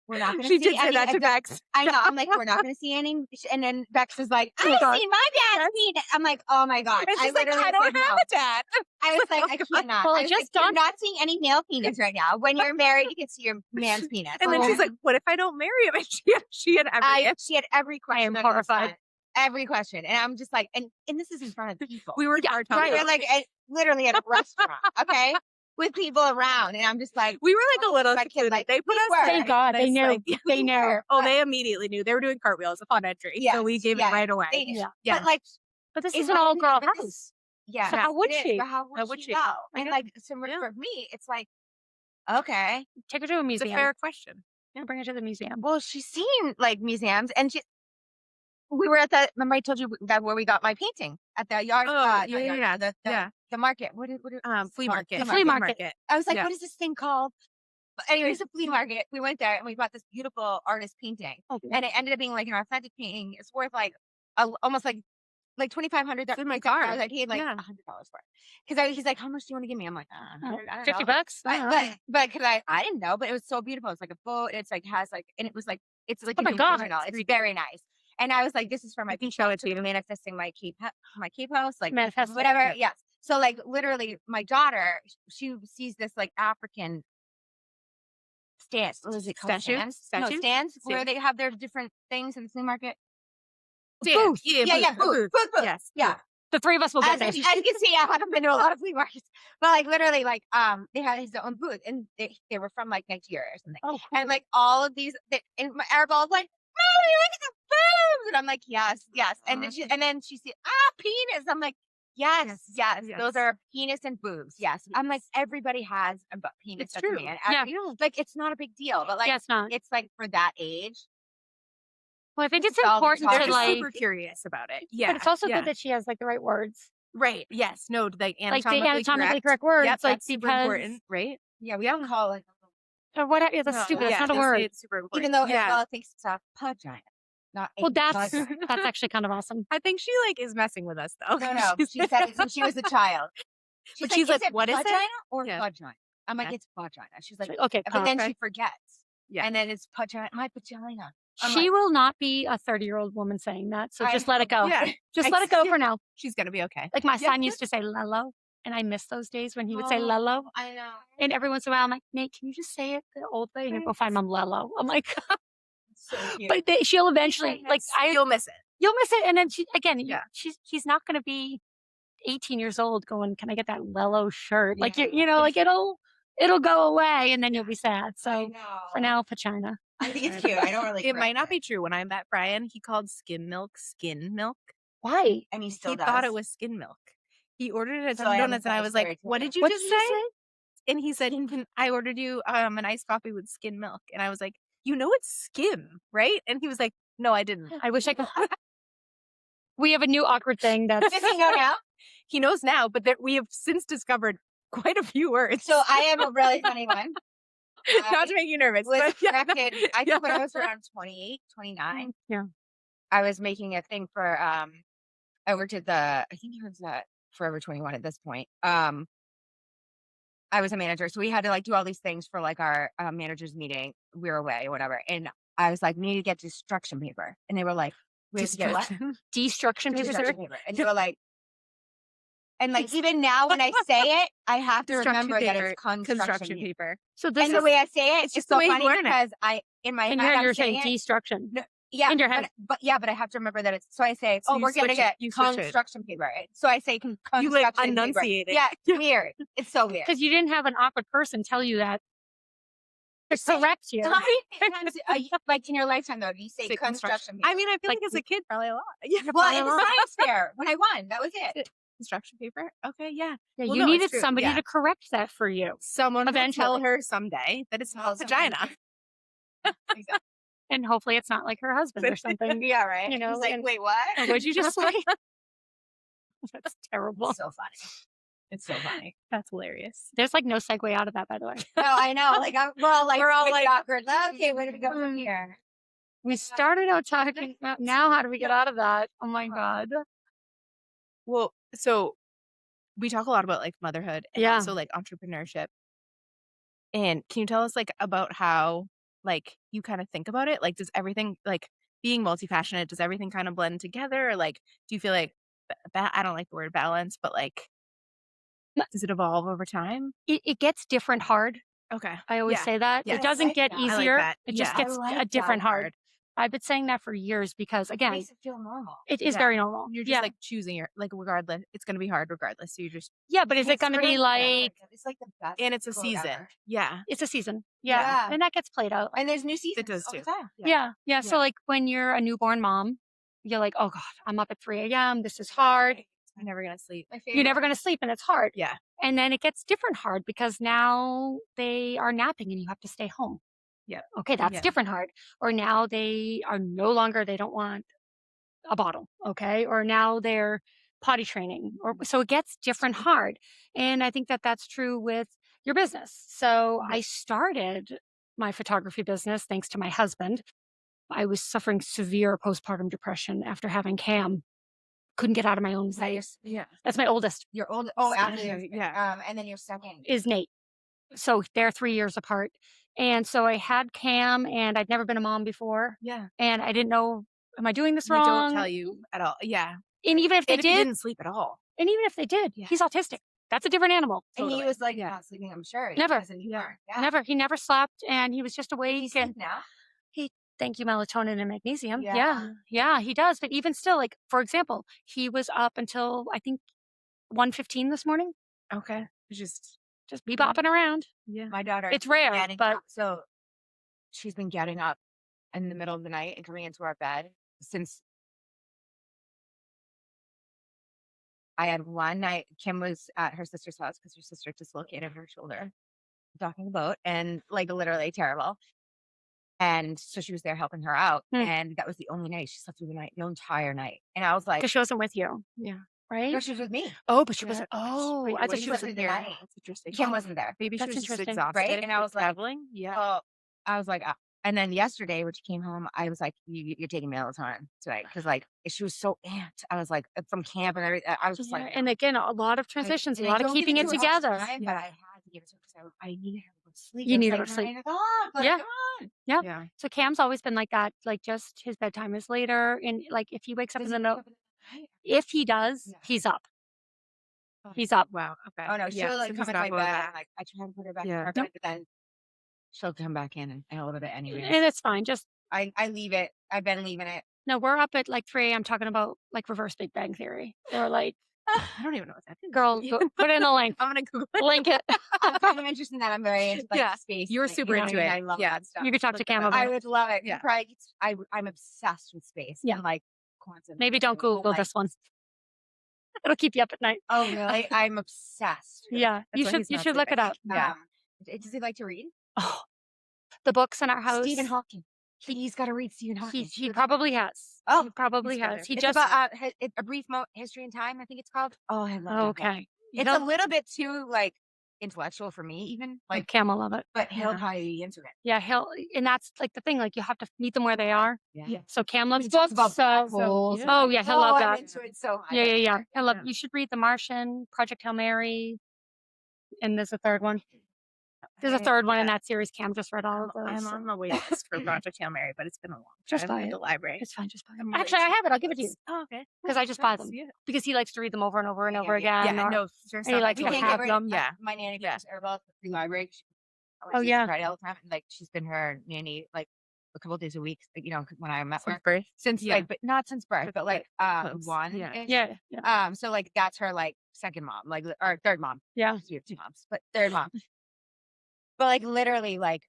we're not going to She see did say any that to of the- Bex. I know. I'm like, we're not going to see any. And then Bex is like, Oh my I God. see my dad's penis. I'm like, oh my God. And she's like, literally I don't said have no. a dad. I was like, Oh I God. cannot. Well, I was just like, you're don't- not seeing any male penis right now. When you're married, you can see your man's penis. And then she's like, what if I don't marry him? And she had every she had every question. am under the horrified. sun. Every question. And I'm just like, and this is in front of people. We were Yeah, talking right. We're like literally at a restaurant, okay? With people around. And I'm just like, We were like a little My kid, secluded. like, they put we us were. there. Thank God. They It's knew. like- They knew. Oh, they immediately knew. They were doing cartwheels upon entry. Yes, So we gave yes. it right away. They- Yeah. Yeah. But like, But this It is an might all be, girl but this- house. yeah. So how would it is, she? but how would she know? I And know. like, so Yeah. for me, it's like, okay. Take her to a It's a museum. fair question. Yeah, bring her to the museum. Well, she's seen like museums, and we were at remember I told you that where we got my painting at the yard. Oh, not yeah, yard, yeah. the Yeah. the market. What is Flea called? market. The flea market. I was like, Yeah. what is this thing called? But anyways, the flea market. We went there and we bought this beautiful artist painting, and it ended up being like an authentic painting. It's worth like almost like $2,500. It's in my car. I paid like $100 for it because he's like, how much do you want to give me? I'm like, I don't know. $50. But because I didn't know, but it was so beautiful. It's like a boat. It's like has like, and it was like it's like Oh my God. original. It's very nice. And I was like, this is for my show it to you. manifesting my Cape house, like Manifesting. whatever. Yeah. Yes. So like literally, my daughter, she sees this like African stands. What is it called? Statue? Stands? No, Statue? stands where they have their different things in the flea market. Booth. Booth. Yes. Yeah. The three of us will get there. As you can see, I haven't been to a lot of flea markets, but like literally, like they had his own booth, and they were from like Nigeria or something. Oh, cool. And like all of these, and my Arabelle was like, "Mommy, look at the boobs!" And I'm like, "Yes, yes." And then she said, penis. I'm like, yes. Those are penis and boobs. Yes. I'm like, everybody has a penis. It's that's true. A man. Yeah. Like it's not a big deal, but like Yeah, it's not. it's like for that age. Well, I think it's all the important talk to They're about like, super curious about it. Yeah. but it's also yeah. good that she has like the right words, Right. Yes. No. Like like the anatomically, anatomically correct words, Yep, like that's super because important, right? Yeah, we don't call it. or what? Yeah, that's No, stupid. yeah, That's not a just say word. It's super important. Even though yeah. Arabelle thinks it's a vagina, not a Well, that's vagina. that's actually kind of awesome. I think she like is messing with us though. No. She said it since she was a child. But she's like, is it what is it? vagina or Yeah. vagina? I'm like, Yeah. it's vagina. She's like, Okay, but then okay. she forgets. Yeah. And then it's vagina, my vagina. I'm she like, will not be a 30-year-old woman saying that. So I just let it go. Yeah. Just let it go for now. She's gonna be okay. Like my Yeah. son used to say Lello, and I miss those days when he would say oh, Lello. I know. And every once in a while, I'm like, Nate, can you just say it the old way? And he'll go find Mom Lello. I'm like, So cute. but she'll eventually, like, You'll miss it. you'll miss it. And then she, again, Yeah. he's not going to be 18 years old going, can I get that Lello shirt? Like, Yeah. you know, like it'll go away and then you'll be sad. I So know. for now, vagina. I think it's cute. I don't really. It might not be true. When I met Brian, he called skim milk skin milk. Why? And he still He does. thought it was skin milk. He ordered it at So Dunkin' I Donuts, and I understand was the like, "What stereotype. did you What just did you say?" And he said, "I ordered you an iced coffee with skin milk." And I was like, "You know it's skim, right?" And he was like, "No, I didn't." I wish I could. We have a new awkward thing that's. Does he know now? He knows now, but we have since discovered quite a few words. So I have a really funny one. Not to make you nervous, Was but yeah. corrected. I think when I was around 28, 29. Yeah. I was making a thing for I worked at I think it was Forever 21 at this point. I was a manager, so we had to like do all these things for like our managers meeting. We were away or whatever, and I was like, we need to get destruction paper, and they were like, we have to get what? Destruction paper. Destruction paper, and they were like, and like even now when I say it, I have to Construction remember that paper, it's construction paper. paper. So this And is the way I say it, It's just so the way you funny learn it. because I in my in head your head I'm you're saying it. destruction. No, yeah, in your head. but I have to remember that it's. So I say, So oh, you we're gonna switch it- get you switch it. construction paper. So I say construction You like paper. enunciate it. Yeah, it's weird. It's so weird. Because you didn't have an awkward person tell you that to Say- correct you. How many times, like in your lifetime though, do you say Say construction paper? I mean, I feel like, Like, as a kid, probably a lot. Yeah, well, probably in a the lot. science fair when I won, that was it. Construction paper. Okay, yeah. Yeah, Well, you no, it's needed true, somebody yeah. to correct that for you. Someone will tell Eventually. her someday that it's not vagina. Exactly. And hopefully it's not like her husband or something. Yeah, right. You know, He's like, and- wait, what? What'd you just say? That's terrible. It's so funny. It's so funny. That's hilarious. There's like no segue out of that, by the way. No, I know. Like we're all like, like- awkward. Okay, where do we go from here? We started out talking about now how do we get out of that? Oh my God. Well, so we talk a lot about like motherhood and Yeah. also like entrepreneurship. And can you tell us like about how like you kind of think about it? Like, does everything like being multi-passionate, does everything kind of blend together? Or like, do you feel like I don't like the word balance, but like, does it evolve over time? It gets different hard. Okay. I always Yeah. say that. Yeah. It doesn't like get that. I like easier. that. It just Yeah. gets I like a different that hard. word. I've been saying that for years because It again, makes it feel normal. it is Yeah. very normal. You're just yeah. like choosing your like regardless. It's gonna be hard regardless. So you just Yeah, but is it It's going to sort be of like it's like the best. and it's a quote season. ever. Yeah. it's a season? Yeah. Yeah. And that gets played out. And there's new seasons. It does all the too. time. Yeah. Yeah. So like when you're a newborn mom, you're like, oh God, I'm up at 3 a.m. This is hard. I'm never gonna sleep. My You're never favorite. going to sleep and it's hard. Yeah. And then it gets different hard because now they are napping and you have to stay home. Yeah. Okay, that's Yeah. different hard. Or now they are no longer, they don't want a bottle. Okay. Or now they're potty training, or so it gets different hard. And I think that that's true with your business. So I started my photography business thanks to my husband. I was suffering severe postpartum depression after having Cam. Couldn't get out of my own place. Yeah. That's my oldest. Your old, oh, after Yeah. and then your second. Is Nate. So they're 3 years apart. And so I had Cam, and I'd never been a mom before. Yeah. And I didn't know, am I doing this They wrong? don't tell you at all. Yeah. And even if they And if you did, didn't sleep at all. and even if they did, Yeah. he's autistic. That's a different animal. And he was like Yeah. not sleeping, I'm sure. Never. Because you weren't. Yeah. Never. He never slept, and he was just awake. He's And now. thank you, melatonin and magnesium. Yeah. Yeah, he does. But even still, like, for example, he was up until I think 1:15 this morning. Okay. Just Just bebopping around. yeah. My daughter. It's rare, getting but up. So she's been getting up in the middle of the night and coming into our bed since I had one night. Kim was at her sister's house because her sister dislocated her shoulder docking the boat, and like literally terrible. And so she was there helping her out. And that was the only night she slept through the entire night. And I was like, because she wasn't with you. Yeah. Right? no, she was with me. Oh, but she Yeah. wasn't. Oh, Wait, I thought when she you was slept there. there. That's interesting. Kim wasn't there. Maybe she That's was just interesting. exhausted. Right? And I was like, traveling. Yeah. oh, I was like, and then yesterday when she came home, I was like, you're taking melatonin tonight. Because like, she was so amped. I was like, from camp and everything. I was just Yeah, like, and again, a lot of transitions, a and I lot of don't give keeping it to her all the together. time, but I had to give it to her because I needed her to go to sleep. You It was need like her to sleep. 9 o'clock. Like, Yeah. come on. Yeah. Yeah. So Cam's always been like that. Like, just his bedtime is later, and like if he wakes up Does in he the wake night, up in the night? if he does, Yeah. he's up. He's up. Wow. Okay. Oh no, Yeah. she'll like So come he's in not my going bed. back. And, like I try to put her back Yeah. in her bed, but then she'll come back in in a little bit anyways. And it's fine. Just I leave it. I've been leaving it. no, we're up at like 3 a.m. talking about like reverse Big Bang Theory. Or like, I don't even know what that is. girl, put in the link. I'm gonna Google it. Link it. I'm kind of interested in that. I'm very into like Yeah. space. You're like, super you know into what I it. mean? I love Yeah. that stuff. You could talk to Look Cam that up. about I it. would love it. Yeah. I'm obsessed with space. Yeah. And like quantum. Maybe don't Google this one. It'll keep you up at night. Oh really? I'm obsessed. Yeah, That's you why should he's you not should look it sleeping. up. Yeah. Does he like to read? Oh, the books in our house. Stephen Hawking. He's got to read Stephen Hawking. He probably has. Oh, he probably he's got has. it. He It's just about a brief history in time. I think it's called. Oh, I love that book. okay. It's a little bit too like intellectual for me, even Like like, Cam will love it. but he'll Yeah. probably be into it. Yeah, and that's like the thing. Like you have to meet them where they are. Yeah. So Cam loves He talks books. about black So holes. yeah. oh yeah, he'll love I'm that. into it so much. Yeah. He'll love. Yeah. You should read The Martian, Project Hail Mary, and there's a third one. There's a third one in that series. Cam just read all of those. I'm so on the wait list for Project Hail Mary, but it's been a long time. Just buy at it. the library. It's fine. Just buy I'm them. Actually, I have it. I'll give it to you Oh, okay. because I just buy them Yeah. because he likes to read them over and over and Yeah, over yeah, again. Yeah. or- No. Sure. and he likes We to can't have get them. Yeah. My nanny Yeah. goes to Airball, the free library. Oh, yeah. Friday all the time. And, like she's been her nanny like a couple days a week. You know, when I met Since her birth. since Yeah. like, but not since birth, but like close. one. Yeah. Yeah. So like that's her like second mom, like or third mom. Yeah. We have two moms, but third mom. But like literally, like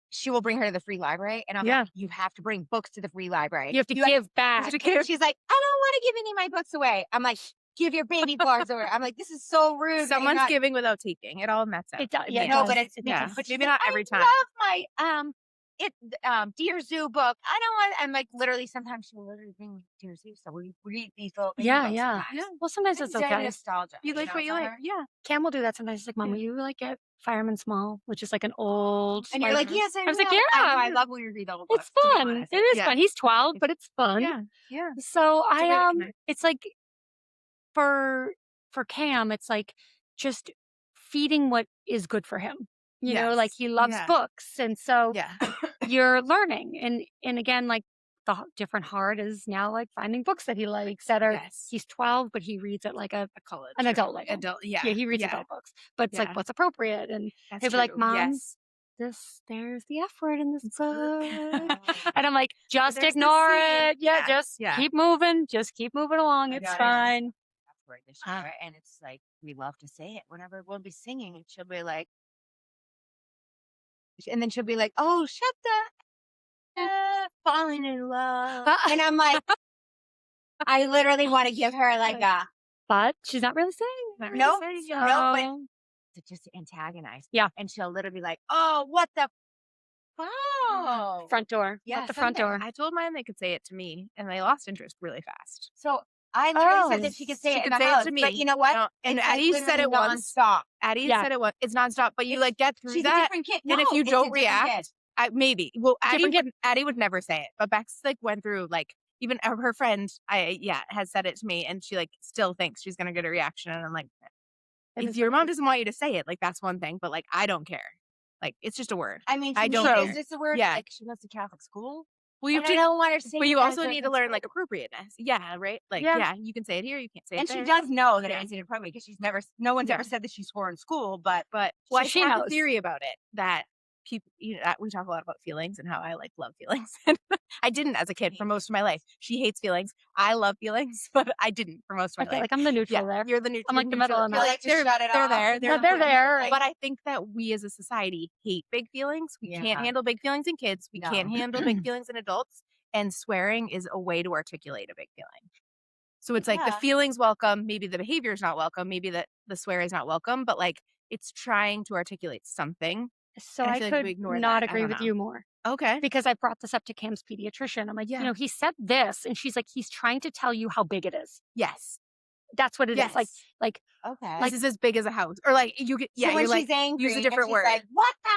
she will bring her to the free library, and I'm Yeah. like, you have to bring books to the free library. You have to give back. She's like, I don't want to give any of my books away. I'm like, give your baby books away. I'm like, this is so rude. that you're Someone's not- giving without taking. It all nets out. It does. in Yeah, the it no, end. does. but it's It Yeah. does. but she's Maybe like, not every time. I love my Dear Zoo book. I don't want. I'm like literally sometimes she will literally bring me Dear Zoo, so we read these little baby Yeah, books yeah. sometimes. Yeah. Well, sometimes it's very okay. nostalgia. You like know, what you for like. her. Yeah. Cam will do that sometimes. She's like, Mom, will you like get Fireman Small, which is like an old. And you're like, like- yes, I was like, will. yeah. I know, I love when you read the old books. It's to be fun. honest. It is Yeah. fun. He's 12, but it's fun. Yeah. Yeah. So It's a great I connect. it's like for Cam, it's like just feeding what is good for him. You know, like Yes. he loves Yeah. books, and so Yeah. you're learning. And again, like the different hard is now like finding books that he likes that are. Yes. He's 12, but he reads at like A college. an or adult level. Adult. Yeah. Yeah, he reads yeah. adult books, but it's Yeah. like what's appropriate. And That's he'll be like, true. Mom, Yes. there's the F word in this book. Oh. And I'm like, just there's the ignore C. it. Yeah, Yeah, just yeah. keep moving. Just keep moving along. My It's daughter- fine. That's where this year, and it's like we love to say it whenever we'll be singing, and she'll be like, and then she'll be like, "Oh, shut the falling in love," and I'm like, I literally want to give her like a But she's not really saying. Not really no, saying no, So- but just to antagonize. Yeah. And she'll literally be like, "Oh, what the? Oh, front door. Yeah, At the front something. door. I told mine they could say it to me, and they lost interest really fast. So I literally said that she could say She it in could the say it house. to me. But you know what? No, and It's like Addie said literally it once. nonstop. Addie Yeah. said it once. It's nonstop, but you like get through She's a that. different kid. And if you it's a don't different kid. react, maybe. Well, Different Addie would never say it, but Bex like went through like even her friend. Has said it to me, and she like still thinks she's gonna get a reaction, and I'm like, if your mom doesn't want you to say it, like that's one thing, but like I don't care. Like it's just a word. I mean, I to don't me, care. is this a word? Yeah. Like she goes to Catholic school. Well, you And I don't want her to say but it you because also they're need in to learn school. like appropriateness. Yeah, right. Like Yeah. you can say it here, you can't say it And there. she does know that Yeah. it's inappropriate because no one's ever said that she swore in school, but But So I she have a knows. theory about it that people, that we talk a lot about feelings and how I like love feelings. And I didn't as a kid for most of my life. She hates feelings. I love feelings, but I didn't for most of I my feel life. like I'm the neutral there. You're the neutral. I'm like the middle. I'm you're like, just shut it they're off. there. Yeah, they're there. But I think that we as a society hate big feelings. We can't handle big feelings in kids. We can't handle big feelings in adults. And swearing is a way to articulate a big feeling. So it's like the feeling's welcome. Maybe the behavior is not welcome. Maybe the swear is not welcome. But like it's trying to articulate something. So And I feel like we could ignore not that. I agree don't with know. you more Okay. because I brought this up to Cam's pediatrician. I'm like, Yeah. he said this, and she's like, he's trying to tell you how big it is. Yes. That's what it is. Like, okay. This is as big as a house. Or like you get So when you're she's like angry, use a different and she's word. like, what the?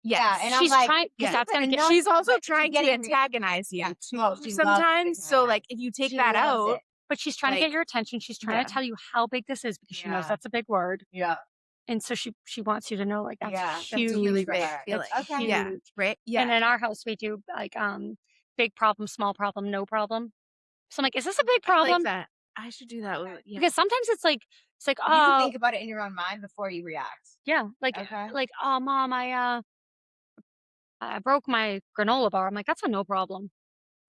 Yes. Yeah, and she's I'm like, trying because that's gonna get. She's also but trying to getting- antagonize you Yeah. too Oh, she loves sometimes. it. So like if you take She that loves out, it. But she's trying to like, get your attention. She's trying yeah. to tell you how big this is because she knows Yeah. that's a big word. Yeah. And so she wants you to know like that's Yeah, huge. that's a really for big her. feeling. It's okay. Yeah. Huge. Right. Yeah. And in our house we do like big problem, small problem, no problem. So I'm like, is this a big I like problem? that. I should do that. Yeah. Because sometimes it's like You oh think about it in your own mind before you react. yeah, Okay. like oh mom, I broke my granola bar. I'm like, that's a no problem.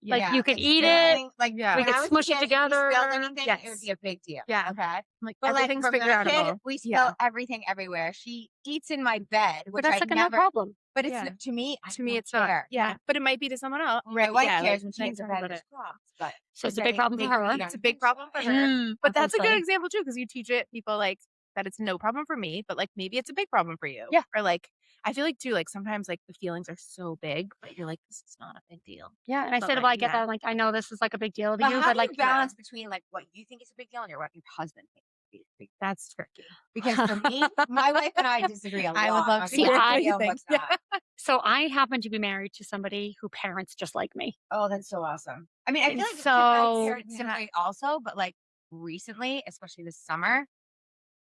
Like Yeah, you could like eat it. spilling, like Yeah. We when could I was a smush it kid, if we together. spilled anything, Yes. it would be a big deal. Yeah. Okay. Like But like everything's from figure little kid, outable. we spill Yeah. everything everywhere. She eats in my bed, But which that's I like a never. no problem. But it's Yeah. to me. I To me, don't it's not. care. Yeah. But it might be to someone else. My wife Yeah, cares like, when she nice eats her people head that just drops. But So it's a big problem for her. It's a big problem for her. But that's a good obviously. example too, because you teach it people like that it's no problem for me, but like maybe it's a big problem for you. Yeah. Or like I feel like too, like sometimes like the feelings are so big, but you're like, this is not a big deal. Yeah, and I But, said, like, well, I get yeah. that. Like, I know this is like a big deal to But you, how but do like, you balance between like what you think is a big deal and what your husband thinks is a big deal? That's tricky. Because for me, my wife and I disagree a lot. I would love on to See, what's I- a big deal and what's not. so I happen to be married to somebody who parents just like me. Oh, that's so awesome. I mean, I feel And like so- my parents separate also, but like recently, especially this summer,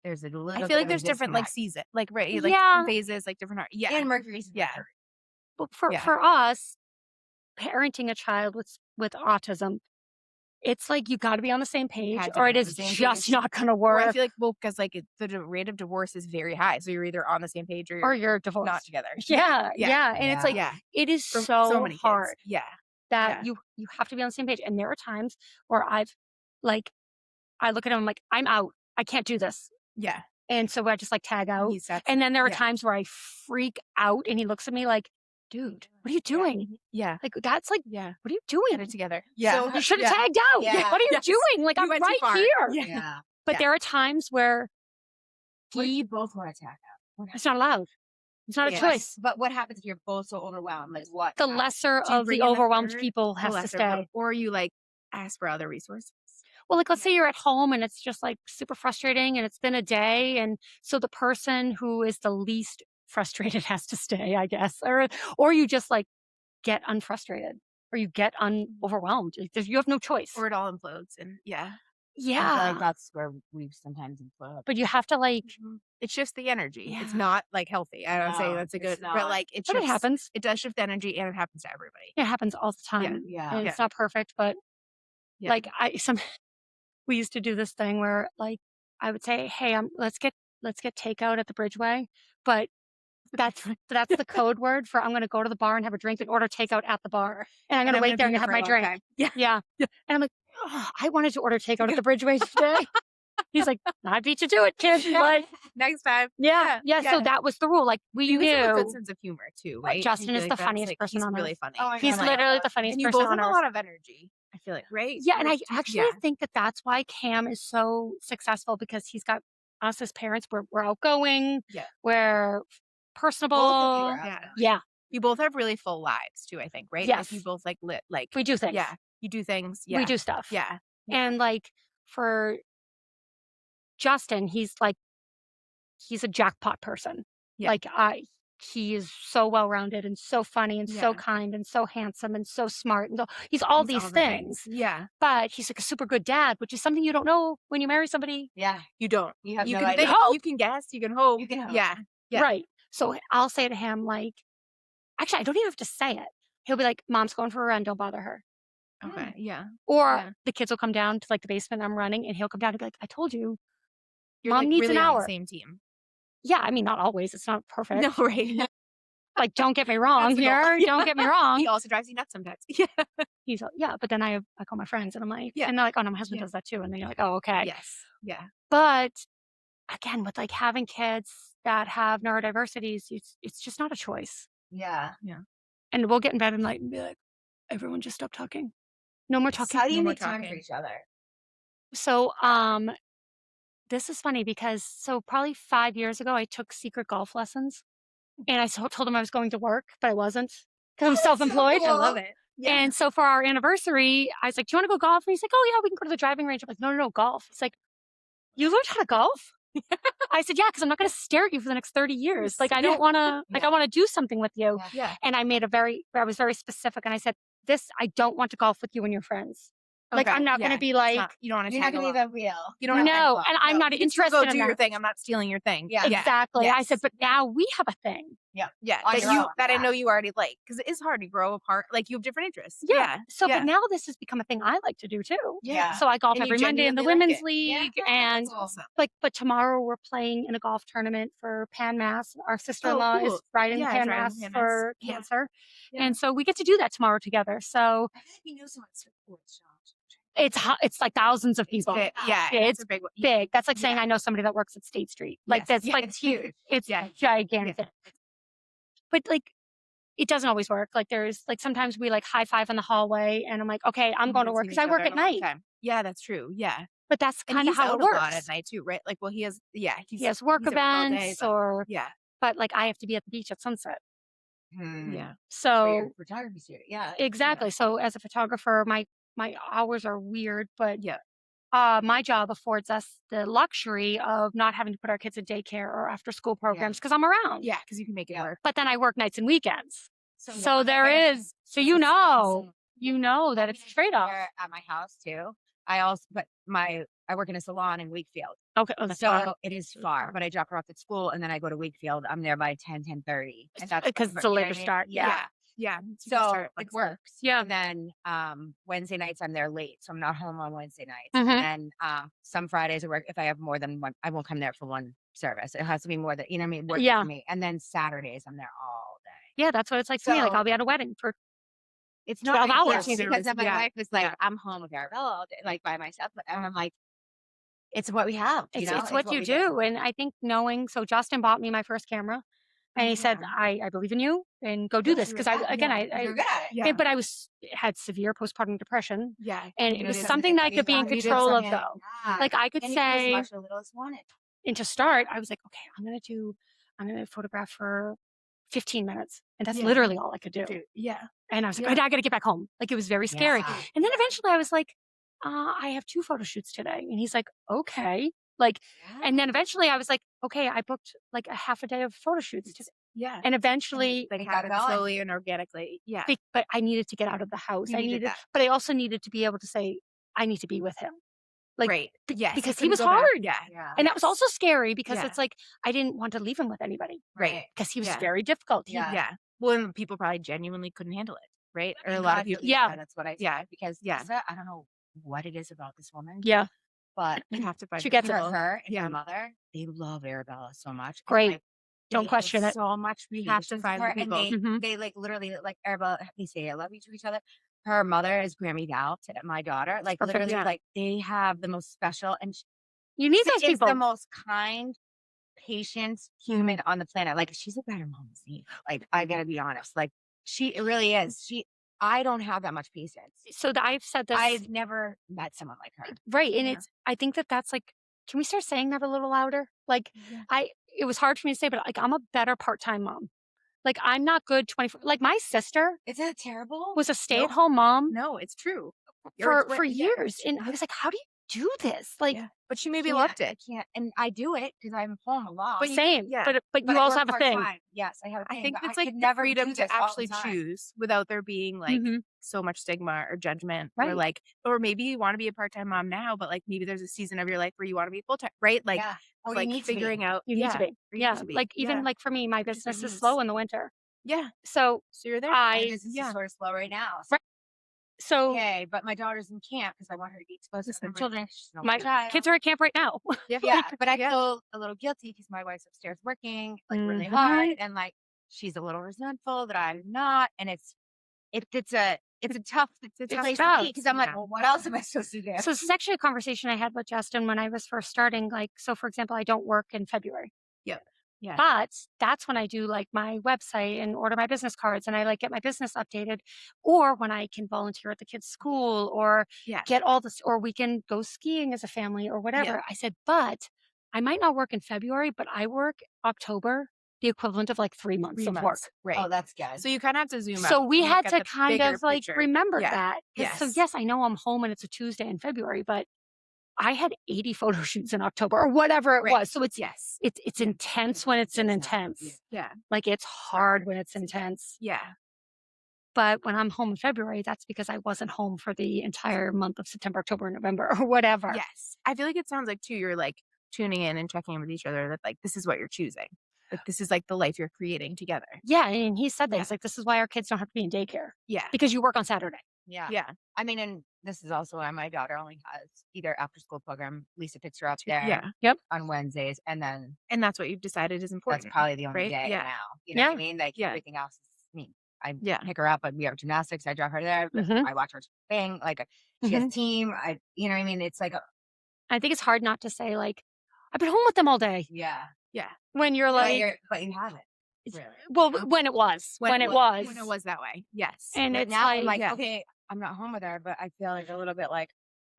there's a little. I bit feel like of a there's different like disconnect. season, like right, like Yeah. different phases, like different. Yeah. And Mercury's Yeah. Mercury. But Yeah. for us, parenting a child with autism, it's like you got to be on the same page, had to or be it on is the same just page. not going to Or I work, feel like because like the rate of divorce is very high, so you're either on the same page or you're divorced. not together. Yeah, Yeah. and it's like Yeah. it is For so many kids. hard Yeah. that Yeah. you have to be on the same page. And there are times where I look at him, I'm like, I'm out. I can't do this. Yeah. And so I just like tag out. He sets And then there are yeah. times where I freak out and he looks at me like, dude, what are you doing? Yeah. Like, that's like, Yeah. what are you Get doing? it together. So You should have tagged out. Yeah. What are you Yes. doing? Like, You I'm went too right far. here. Yeah. Yeah. But Yeah. there are times where We both want to attack out. it's not allowed. It's not a Yes. choice. But what happens if you're both so overwhelmed? Like what? The happens? lesser Do you of bring the in the overwhelmed third? people The has to lesser stay. or you like ask for other resources. Well, like, let's say you're at home and it's just like super frustrating and it's been a day. And so the person who is the least frustrated has to stay, I guess. Or you just like get unfrustrated or you get overwhelmed. You have no choice. Or it all implodes and yeah. I feel Yeah. like that's where we sometimes implode. But you have to like, It shifts the energy. It's Yeah. not like healthy. I don't say No, that's a it's good, but not. like it but it shifts. happens. It does shift energy and it happens to everybody. It happens all the time. Yeah. And it's not perfect, but Yeah. like we used to do this thing where like I would say, hey, let's get takeout at the Bridgeway, but that's the code word for I'm going to go to the bar and have a drink and order takeout at the bar, and I'm going to wait there and have my drink. Yeah, and I'm like, oh, I wanted to order takeout at the Bridgeway today. He's like, I beat you to it, kid. Like, Next time. yeah. So that was the rule. Like we You guys have a good knew sense of humor too, right? Justin I is feel the that's, funniest like, person he's on really earth. funny. Oh my He's God. literally the funniest And you person both on have a earth. lot of energy. I feel like, right? Yeah, and I Like, actually think that that's why Cam is so successful because he's got us as parents. We're outgoing. Yeah. We're personable. Both of you are Yeah. Yeah, You both have really full lives too, I think, right? Yes. Like you both like lit, like we do things. yeah. You do things. Yeah. We do stuff. Yeah. And like for Justin, he's a jackpot person. Yeah. He is so well-rounded and so funny and so Yeah. kind and so handsome and so smart. And he's all He's these all the things. Yeah. But he's like a super good dad, which is something you don't know when you marry somebody. Yeah. You don't. You have no can idea. think, Hope. you can guess, you can hope. You can hope. Yeah. Yeah. Right. So I'll say to him, like, actually, I don't even have to say it. He'll be like, Mom's going for a run. Don't bother her. Okay. Yeah. Or Yeah. the kids will come down to like the basement I'm running, and he'll come down and be like, I told you, You're Mom like needs really an on the hour. same team. Yeah, I mean, not always. It's not perfect. No, right. Like, don't get me wrong That's the goal. here. Yeah. Don't get me wrong. He also drives you nuts sometimes. Yeah. Yeah, but then I call my friends and I'm like, Yeah. and they're like, oh no, my husband Yeah. does that too. And then you're like, oh, okay. Yes. Yeah. But again, with like having kids that have neurodiversities, it's just not a choice. Yeah. And we'll get in bed and be like, everyone just stop talking. No more So talking. how do you No more make time for talking. each other? So, this is funny because probably 5 years ago, I took secret golf lessons, and I told him I was going to work, but I wasn't because I'm self-employed. I love it. Yeah. And so for our anniversary, I was like, "Do you want to go golf?" And he's like, "Oh yeah, we can go to the driving range." I'm like, "No, golf." He's like, "You learned how to golf?" I said, "Yeah, because I'm not going to stare at you for the next 30 years. Like, I don't want to. Like, I want to do something with you." Yeah. And I was very specific, and I said, I don't want to golf with you and your friends. Like, Okay. I'm not going to Yeah. be It's like, not- you don't want to You're not tag gonna be along. that real. You don't no, have and I'm not You can still interested go in do your that. thing. I'm not stealing your thing. Yeah. Exactly. I Yes. said, but now we have a thing. Yeah. On That your you own. that I Yeah. know you already like, because it is hard to grow apart. Like you have different interests. Yeah. So, Yeah. but now this has become a thing I like to do too. Yeah. So I golf And you every Monday in the genuinely like women's it. league, Yeah, and that's awesome. but tomorrow we're playing in a golf tournament for Pan Mass. Our sister-in-law cool. is riding Yeah, Pan is riding Mass Pan Mass. for Yeah. cancer, Yeah. and so we get to do that tomorrow together. So I feel like you know someone at sports, it's like thousands of people. Yeah. It's a big one. big. That's like saying Yeah. I know somebody that works at State Street. Like Yes. that's Yeah, like it's huge. It's Yeah. gigantic. But like it doesn't always work. Like there's like sometimes we like high five in the hallway, and I'm like, okay, I'm going to work because I work at night. Yeah, that's true. Yeah. But that's And kind of he's how out it a lot at works. night too, right? Like, well, he has Work he's at all day, events but- yeah. but like I have to be at the beach at sunset. Yeah. For So your photography studio. Yeah. exactly. So as a photographer, my hours are weird, but Yeah. my job affords us the luxury of not having to put our kids in daycare or after school programs because I'm around. Yeah, because you can make it Yeah. work. But then I work nights and weekends. So yeah, there I is. So you know that it's a trade off. At my house too. But I work in a salon in Wakefield. Okay. Oh, that's So far. it is far, but I drop her off at school and then I go to Wakefield. I'm there by 10:30. And that's Because it's a you know what later I mean? start. Yeah. Yeah. So it works. Yeah. And then Wednesday nights I'm there late. So I'm not home on Wednesday nights. Mhm. And then some Fridays I work if I have more than one, I won't come there for one service. It has to be more than you know what I mean, work Yeah. for me. And then Saturdays I'm there all day. Yeah, that's what it's like for me. Like So- I'll be at a wedding for It's not 12 hours. ideal because then my Yeah. wife was like, I'm home with Arabella all day, like by myself. And I'm like, it's what we have. You know? it's what you we do. And I think so Justin bought me my first camera and he said, Yeah. I believe in you and go do this. Because I You're good at it. Yeah. but I had severe postpartum depression. Yeah. And You it know, was it something that I You could be in gotta do control of something. though. Yeah. Like I could And you can say, watch the littlest wanted. and to start, I was like, okay, I'm going to photograph for 15 minutes. And that's Yeah. literally all I could do. Dude, yeah. And I was like, Yeah. I got to get back home. Like it was very scary. Yeah. And then eventually I was like, I have 2 photo shoots today. And he's like, okay. Like, and then eventually I was like, okay, I booked like a half a day of photo shoots. Yeah. And eventually, Like You got happen it going. slowly and organically. Yeah. but I needed to get out of the house. You I needed needed, that. but I also needed to be able to say, I need to be with him. Like, Right. Yes. because you he was couldn't go back. hard. Yeah. Yeah. And that was also scary because Yeah. it's like, I didn't want to leave him with anybody Right. because he was Yeah. very difficult. Yeah. Yeah. Well, and people probably genuinely couldn't handle it. Right. Or a And lot God of people. believes Yeah. that, that's what I said. Yeah. Because Yeah. Lisa, I don't know what it is about this woman. Yeah. But You have to find She gets it. people. her and Yeah. her mother, they love Arabella so much. And, Great. like, Don't they question it. So much. We have to patience find with the her, and people. Mhm. they like literally like Arabella. They say I love you to each other. Her mother is Grammy Gal to my daughter. Like perfect. literally, Yeah. like they have the most special and You need she those is people. the most kind, patient human on the planet. Like she's a better mom than me. Like I gotta be honest. Like it really is. I don't have that much patience. So I've said this. I've never met someone like her. Right. And Yeah. I think that's like, can we start saying that a little louder? Like Yeah. it was hard for me to say, but like, I'm a better part-time mom. Like I'm not good 24, like my sister Is that terrible? was a stay-at-home mom No, it's true. for years. And I was like, how do you do this? Like, but she maybe can't- loved I it. can't, and I do it because I'm home a lot. But same. yeah. But But you I also work have a thing. part-time. Yes, I have a thing. I think but it's I like could the never freedom do to this all the actually time. choose without there being like Mhm. so much stigma or judgment, Right. or like, or maybe you want to be a part-time mom now, but like maybe there's a season of your life where you want to be full-time, right? Like, Yeah. Or like you need to be. figuring out, You need to be. or you Yeah. need to be. Like, even Yeah. like for me, my Just business is release. slow in the winter. Yeah. So So you're there. My I, business is sort of slow right now. So Right. So okay, but my daughter's in camp because I want her to be exposed to other children. She's an my only child. kids are at camp right now. Yeah, but I Yeah. feel a little guilty because my wife's upstairs working like really Mhm. hard, and like she's a little resentful that I'm not, and it's a tough place to tough. be because I'm like, Yeah. well, what else am I supposed to do? So this is actually a conversation I had with Justin when I was first starting. Like, so for example, I don't work in February. Yep. Yeah. But that's when I do like my website and order my business cards, and I like get my business updated, or when I can volunteer at the kids' school, or Yeah. get all this, or we can go skiing as a family or whatever. I said, but I might not work in February, but I work October, the equivalent of like 3 months 3 of work. months. Right. Oh, that's good. So you kind of have to zoom out. So we and look had at to the kind bigger of like picture. remember Yeah. that. So Yes. yes, I know I'm home and it's a Tuesday in February, but I had 80 photo shoots in October or whatever it Right. was. So it's Yes. it's intense when it's an intense. Yeah. Like it's hard when it's intense. Yeah. But when I'm home in February, that's because I wasn't home for the entire month of September, October, November, or whatever. Yes. I feel like it sounds like too, you're like tuning in and checking in with each other that like this is what you're choosing. Like this is like the life you're creating together. Yeah. And he said that. Yeah. He's like, this is why our kids don't have to be in daycare Yeah. because you work on Saturday. Yeah. Yeah. I mean, and this is also why my daughter only has either after school program. Lisa picks her up there Yeah. Yep. on Wednesdays, and then And that's what you've decided is important. that's probably the only right? day Yeah. now. You know what I Yeah. mean? Like Yeah. everything else is me. I Yeah. pick her up, and we have gymnastics. I drive her there. Mhm. I watch her thing. Like she has a team. You know what I mean? It's like, I think it's hard not to say, like, I've been home with them all day. yeah. When you're like, But you haven't. it's- Really. well, when it was. When it was. When it was that way. Yes. And But it's now I'm like, like, okay, I'm not home with her, but I feel like a little bit like,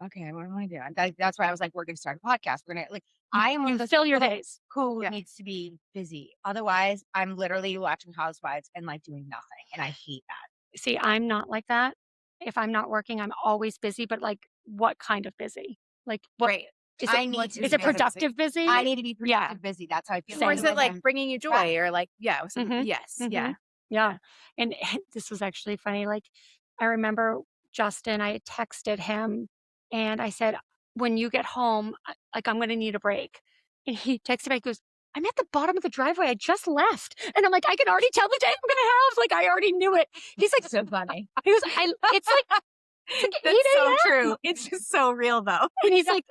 okay, what am I doing? That's why I was like, we're gonna start a podcast. We're gonna like, I am one you of those fill your people days. who Yeah. needs to be busy. Otherwise, I'm literally watching Housewives and like doing nothing, and I hate that. See, I'm not like that. If I'm not working, I'm always busy, but like, what kind of busy? Like, what Right. is I it? need to Is be it busy. productive busy? I need to be Yeah. productive, busy. That's how I feel. Same. Or is it like I'm- bringing you joy or like, yeah. Mhm. Yes. Mhm. Yeah. Yeah. And this was actually funny. Like, I remember Justin, I had texted him and I said, when you get home, like, I'm going to need a break. And he texted back, goes, I'm at the bottom of the driveway. I just left. And I'm like, I can already tell the day I'm going to have. Like, I already knew it. He's like, so funny. he was, it's like That's 8 so a.m. true. It's just so real though. And he's like,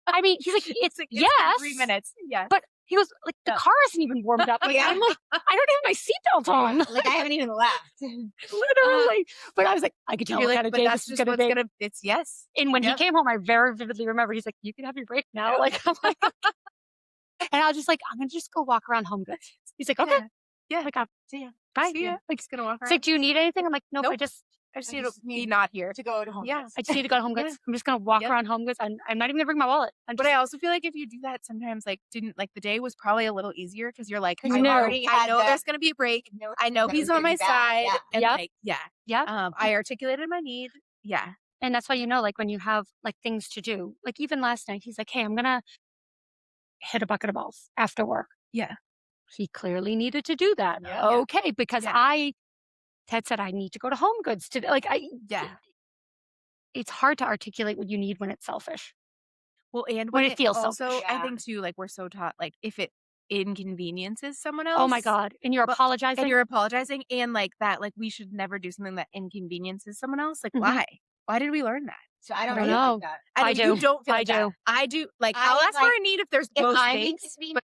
I mean, he's like, it's like, yes. It's 3 minutes. Yeah. But he goes, like, the Yeah. car isn't even warmed up. Like, Yeah. I'm like, I don't have my seatbelt on. Like I haven't even left. Literally. But I was like, I could tell You're what like, kind of but day that's this is just going to what's be. gonna. It's yes. And when Yep. he came home, I very vividly remember, he's like, you can have your break now. Yep. Like, I'm like, and I was just like, I'm going to just go walk around Home Goods. He's like, okay. Yeah. Like, See ya. bye. See ya. Like just gonna walk He's around. like, do you need anything? I'm like, nope, Nope. I just need to be not here. To go to home. Yeah. I just need to go to Home Goods. I'm just going to walk Yep. around Home Goods. I'm not even going to bring my wallet. But I also feel like if you do that, sometimes like the day was probably a little easier because you're like, You I know. already I know there's gonna be a break. I know that he's it's on gonna my be bad. side, Yeah. and Yep. like Yeah. I articulated my need. Yeah. And that's why, you know, like when you have like things to do, like even last night, he's like, hey, I'm going to hit a bucket of balls after work. Yeah. He clearly needed to do that. Yeah. Okay. Because Yeah. Ted said, I need to go to Home Goods today. Like, Yeah. it's hard to articulate what you need when it's selfish. Well, and When it feels also, selfish. I Yeah. think too, like we're so taught, like if it inconveniences someone else. Oh my God. And you're But- apologizing. And you're apologizing, and like that, like we should never do something that inconveniences someone else. Like Mhm. why? Why did we learn that? So I don't I don't feel know. like that. I know I you do. don't feel I like that. do. I do. Like I I'll ask for like- a need if there's If most I need things. to be But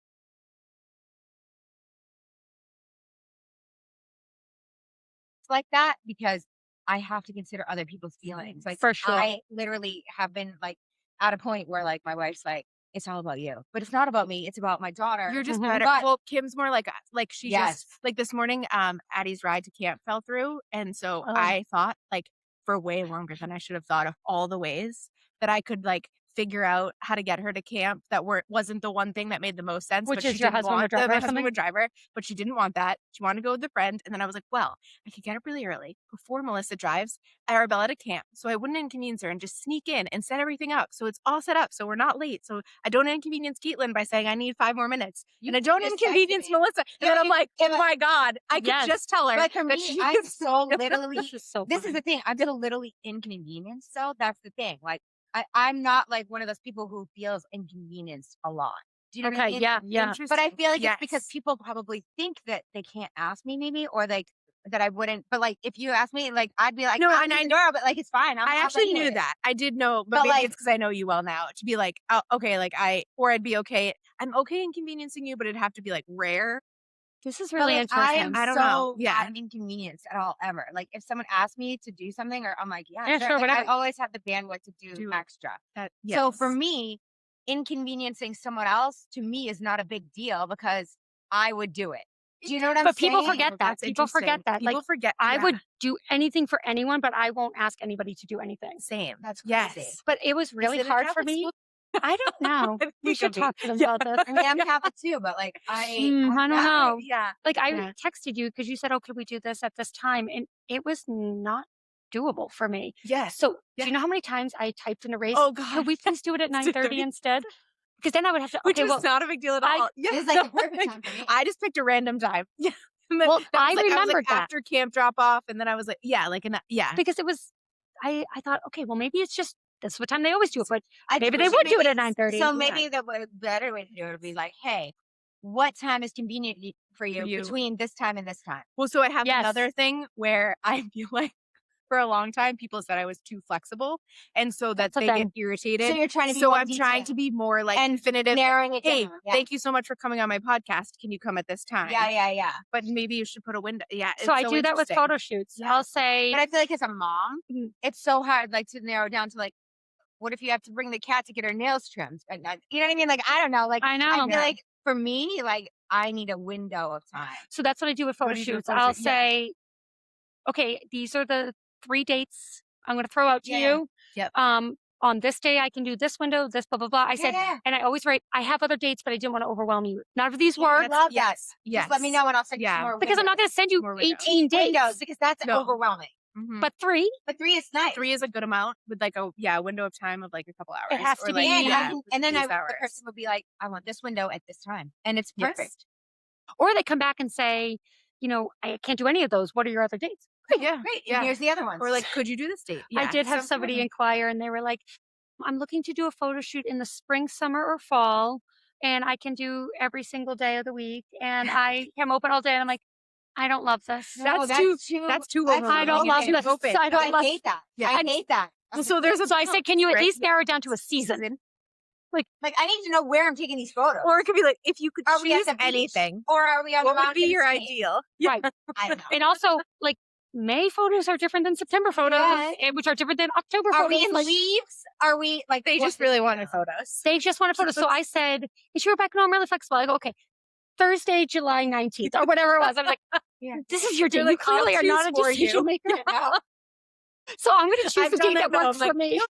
like that because I have to consider other people's feelings. Like For sure. I literally have been like at a point where like my wife's like, it's all about you, but it's not about me. It's about my daughter. you're just Mhm. better. But- Well, Kim's more like us. Like she Yes. just like this morning. Addie's ride to camp fell through, and so Oh. I thought like for way longer than I should have thought of all the ways that I could like figure out how to get her to camp that wasn't the one thing that made the most sense. Which but is she your didn't husband want would drive her my or husband something? would drive her, but she didn't want that. She wanted to go with a friend. And then I was like, well, I could get up really early before Melissa drives Arabella to camp. So I wouldn't inconvenience her and just sneak in and set everything up. So it's all set up. So we're not late. So I don't inconvenience Kaitlyn by saying I need 5 more minutes. And I don't inconvenience Melissa. And then I'm like, oh my God, I could just tell her. But for that me, she I'm is- so literally, This is so this is funny. the thing. I'm so literally inconvenienced. So that's the thing. Like, I'm not like one of those people who feels inconvenienced a lot. Do you know what I Okay, mean? yeah. But I feel like Yes. it's because people probably think that they can't ask me maybe, or like that I wouldn't. But like, if you ask me, like, I'd be like, No, I'm and in the door, but like, it's fine. I actually knew that. I did know, but maybe like- it's because I know you well now to be like, oh, okay, like or I'd be okay. I'm okay inconveniencing you, but it'd have to be like rare. This is really I interesting. am I don't so know. Yeah. not inconvenienced at all ever. Like if someone asks me to do something, or I'm like, yeah, Yeah, sure, Like, I whatever. always have the bandwidth to do Do extra. Yes. So for me, inconveniencing someone else to me is not a big deal because I would do it. Do you know what I'm But saying? people forget that. That's People forget interesting. that. People Like, forget. I yeah. would do anything for anyone, but I won't ask anybody to do anything. Same. That's crazy. Yes. But it was really it a hard for Catholic me. school? I don't know. We It should could be. talk to them Yeah. about this. I mean, I'm Catholic too, but like I don't know. Yeah. Like, I Yeah. texted you because you said, oh, could we do this at this time? And it was not doable for me. Yes. So Yeah. do you know how many times I typed in a race? Oh God. Could we please do it at 9:30 instead? Because then I would have to, Which okay, was well, not a big deal at I- all. Yeah. It's like the perfect time for me. I just picked a random time. Yeah. And then Well, that was I was remembered that. after camp drop off, and then I was like, yeah, like in that, yeah. because it was, I thought, okay, well, maybe it's just, this is what time they always do it, but I maybe think they would do it at 9:30. So maybe the better way to do it would be like, hey, what time is convenient for you between this time and this time? Well, so I have Yes. another thing where I feel like for a long time people said I was too flexible, and so that That's a they thing. get irritated. So you're trying to be So more I'm trying detailed to be more like and definitive. narrowing it Hey, down. Yeah. thank you so much for coming on my podcast. Can you come at this time? Yeah. But maybe you should put a window. Yeah. So I it's do that with interesting. photo shoots. Yeah. I'll say, But I feel like as a mom, Mhm. it's so hard, like to narrow down to like, what if you have to bring the cat to get her nails trimmed? You know what I mean? Like, I don't know. Like, I know. I feel like for me, like, I need a window of time. So that's what I do with photo What do you do with shoots. photo I'll shoots? Yeah. say, okay, these are the 3 dates I'm going to throw out to Yeah. you. Yep. On this day, I can do this window, this blah, blah, blah. I said, Yeah. and I always write, I have other dates, but I didn't want to overwhelm you. None of these Yeah, I work love that. Yes. Just let me know and I'll send you some Yeah. more because I'm not going to send you More windows. 18 dates. windows because that's No. overwhelming. Mhm. But 3, But 3 is nice. 3 is a good amount with like a window of time of like a couple hours. It has or to like, be- And then these the hours. person would be like, I want this window at this time. And it's Yes. perfect. or they come back and say, you know, I can't do any of those. What are your other dates? Yeah. Great. Yeah. And here's the other ones. Or like, could you do this date? I Yeah. did have So somebody important. inquire and they were like, I'm looking to do a photo shoot in the spring, summer, or fall, and I can do every single day of the week, and I am open all day. And I'm like, I don't love this. No, That's too overwhelming. I don't love Too this. open. I don't I love. hate that. Yeah. I hate that. Well, so there's a So I said, can you at right? least narrow it down to a season? Like, I need to know where I'm taking these photos. Or it could be like, if you could Are we at choose the beach? anything, Or are we on what the would be your mountains? ideal? Right. I don't know. And also, like, May photos are different than September photos, Yeah. which are different than October Are photos. we in Like, leaves? Are we like They just really wanted photos. they just want a photo. So I said, and she wrote back, no, I'm really flexible. I go, okay, Thursday, July 19th, or whatever it was. I'm like, Yeah. this is your day. You're You like, I'll clearly are not a choose for you. decision maker. No. So I'm going to choose I've the done date that that, though. works I'm for like, me.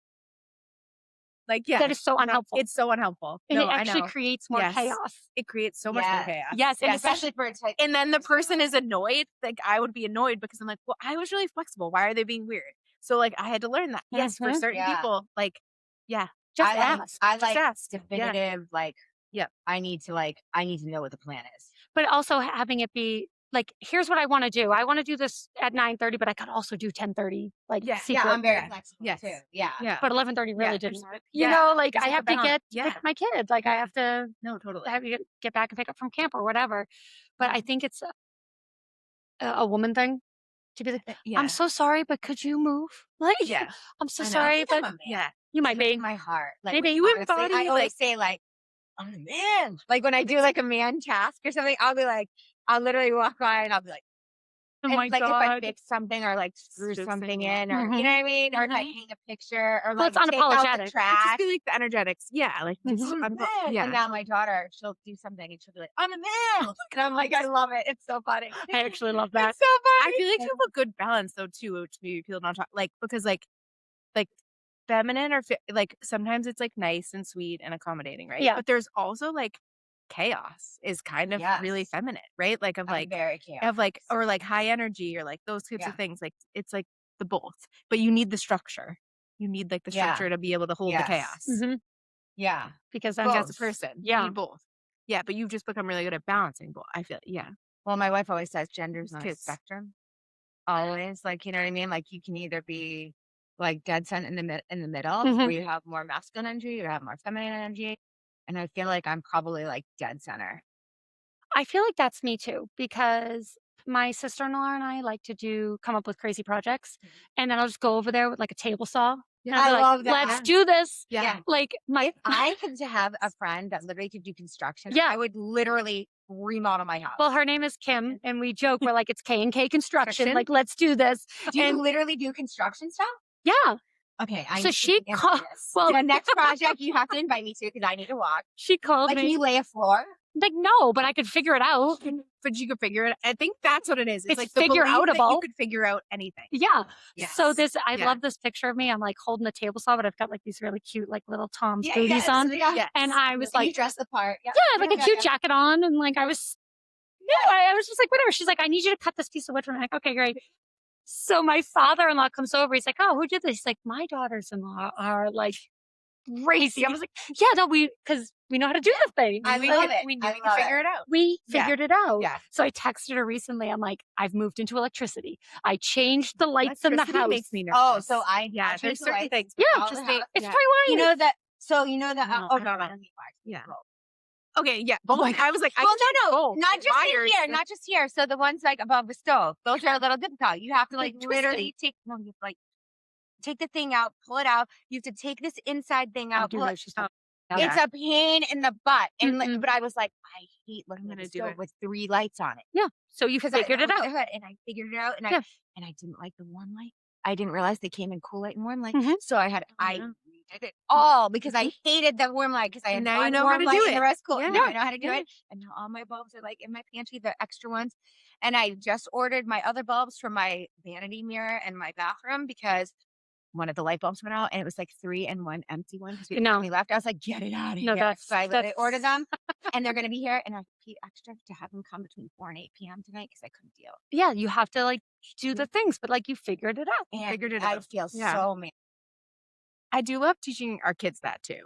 Like, yeah. That is so No, unhelpful. It's so unhelpful. And No, it actually I know. creates more Yes. chaos. It creates so much more Yes. chaos. Yes, and Yeah, it's especially for a type. And then the person is annoyed. Like, I would be annoyed because I'm like, well, I was really flexible. Why are they being weird? So, like, I had to learn that. Yes, for Mhm. certain Yeah. people, like, yeah. just I like, ask. I Just like ask. definitive, like, Yeah. I need to know what the plan is. But also having it be like, here's what I want to do. I want to do this at 9:30, but I could also do 10:30. Like, Yeah. secret. Yeah, I'm very Yeah. flexible Yes. too. Yeah. Yeah. But 11:30 really Yeah, didn't there's- work. You yeah, know, like there's I like a have to balance. get Yeah. pick my kids. Like I have to No, totally. get back and pick up from camp or whatever. But I think it's a woman thing to be like, Yeah. I'm so sorry, but could you move? Like, Yeah. I'm so I know. sorry, I think I'm but a man. Yeah. you might be. In my heart. Like, Maybe you honestly, embody, I always like- say like, I'm a man. Like when I do like a man task or something, I'll be like, I'll literally walk by and I'll be like, Oh and, my like if I God. fix something or like screw Screw something something in or Mhm. you know what I mean? Or if I Mhm. hang a picture or Well, like it's take out unapologetic. the It's trash. Just be like the energetics. Yeah. Like, Mhm. just- I'm a I'm- man. yeah. And now my daughter, she'll do something and she'll be like, I'm a man. And I'm like, I love it. It's so funny. I actually love that. It's so funny. I feel like you have a good balance though too, which maybe people don't talk like because like feminine or like sometimes it's like nice and sweet and accommodating, right? Yeah. But there's also like chaos is kind of really Yes. feminine, right? Like I'm very of like chaotic. or like high energy or like those types Yeah. of things. Like it's like the both, but you need the structure. You need like the Yeah. structure to be able to hold the Yes. chaos. Mhm. Yeah. Because Like, as a both. person, you Yeah. need both. Yeah, but you've just become really good at balancing both. I feel yeah. Well, my wife always says gender's These not a kids. spectrum. Always, like, you know what I mean? Like, you can either be like dead center in the middle, Mhm. where you have more masculine energy, or have more feminine energy. And I feel like I'm probably like dead center. I feel like that's me too, because my sister-in-law and I like to come up with crazy projects, and then I'll just go over there with like a table saw. Yeah. And I'll be I like, love that. let's do this. Yeah. Like my If I could have a friend that literally could do construction, Yeah. I would literally remodel my house. well, her name is Kim, and we joke we're like it's K&K Construction. Construction? Like, let's do this. do you And literally do construction stuff? yeah, Okay, I so need she to get called. into this. Well, The next project you have to invite me to because I need to walk. she called Like, can me. you lay a floor? Like, no, but I could figure it out. But you could figure it. I think that's what it is. It's It's like the figure belief that you outable. could figure out anything. Yeah. So Yes. I Yeah. love this picture of me. I'm like holding the table saw, but I've got like these really cute like little Tom's Yeah, booties yes, on. yeah. Yes. And I was And like, you dress the part. Yeah, yeah, like a cute jacket on, and like I was, I was just like, whatever. She's like, I need you to cut this piece of wood for me. I'm like, okay, great. So my father-in-law comes over. He's like, oh, who did this? He's like, my daughters-in-law are like crazy. I was like, yeah, no, because we know how to do the thing. I we love could- it. We knew I we could love figure it. it out. We Yeah. figured it out. Yeah. So I texted her recently. I'm like, I've moved into electricity. I changed the lights in the Electricity house. makes me nervous. Oh, so I yeah. change There's the certain lights. things. Yeah, all the just house. It's yeah. three wires. You know that. So you know that. No, Oh I no, don't I know. don't need wires. Yeah. Bulb. Okay. Yeah. Oh my I was like, I Well, can no, both. not just Wires. here, not just here. So the ones like above the stove, those are a little difficult. You have to like literally take take the thing out, pull it out. You have to take this inside thing I out. do Pull know it. she's talking It's a pain in the butt. And Mm-mm. but I was like, I hate looking I'm at gonna the do stove it. with 3 lights on it. Yeah. So you figured it out. And I figured it out, and Yeah. I didn't like the warm light. I didn't realize they came in cool light and warm light. Mhm. So I yeah. redid it all because I hated the warm light because I had And now you one know how warm to light do and the it. rest cool. Yeah. Now I know how to do Yeah. it. And now all my bulbs are like in my pantry, the extra ones. And I just ordered my other bulbs for my vanity mirror and my bathroom because one of the light bulbs went out and it was like 3 and 1 empty one because we didn't have any left. I was like, get it out of No, here. So I that's ordered them and they're going to be here. And I paid extra to have them come between 4 and 8 p.m. tonight because I couldn't deal. yeah. You have to like do the things, but like you figured it out. And Figured it I out. feel Yeah. so mad. I do love teaching our kids that too.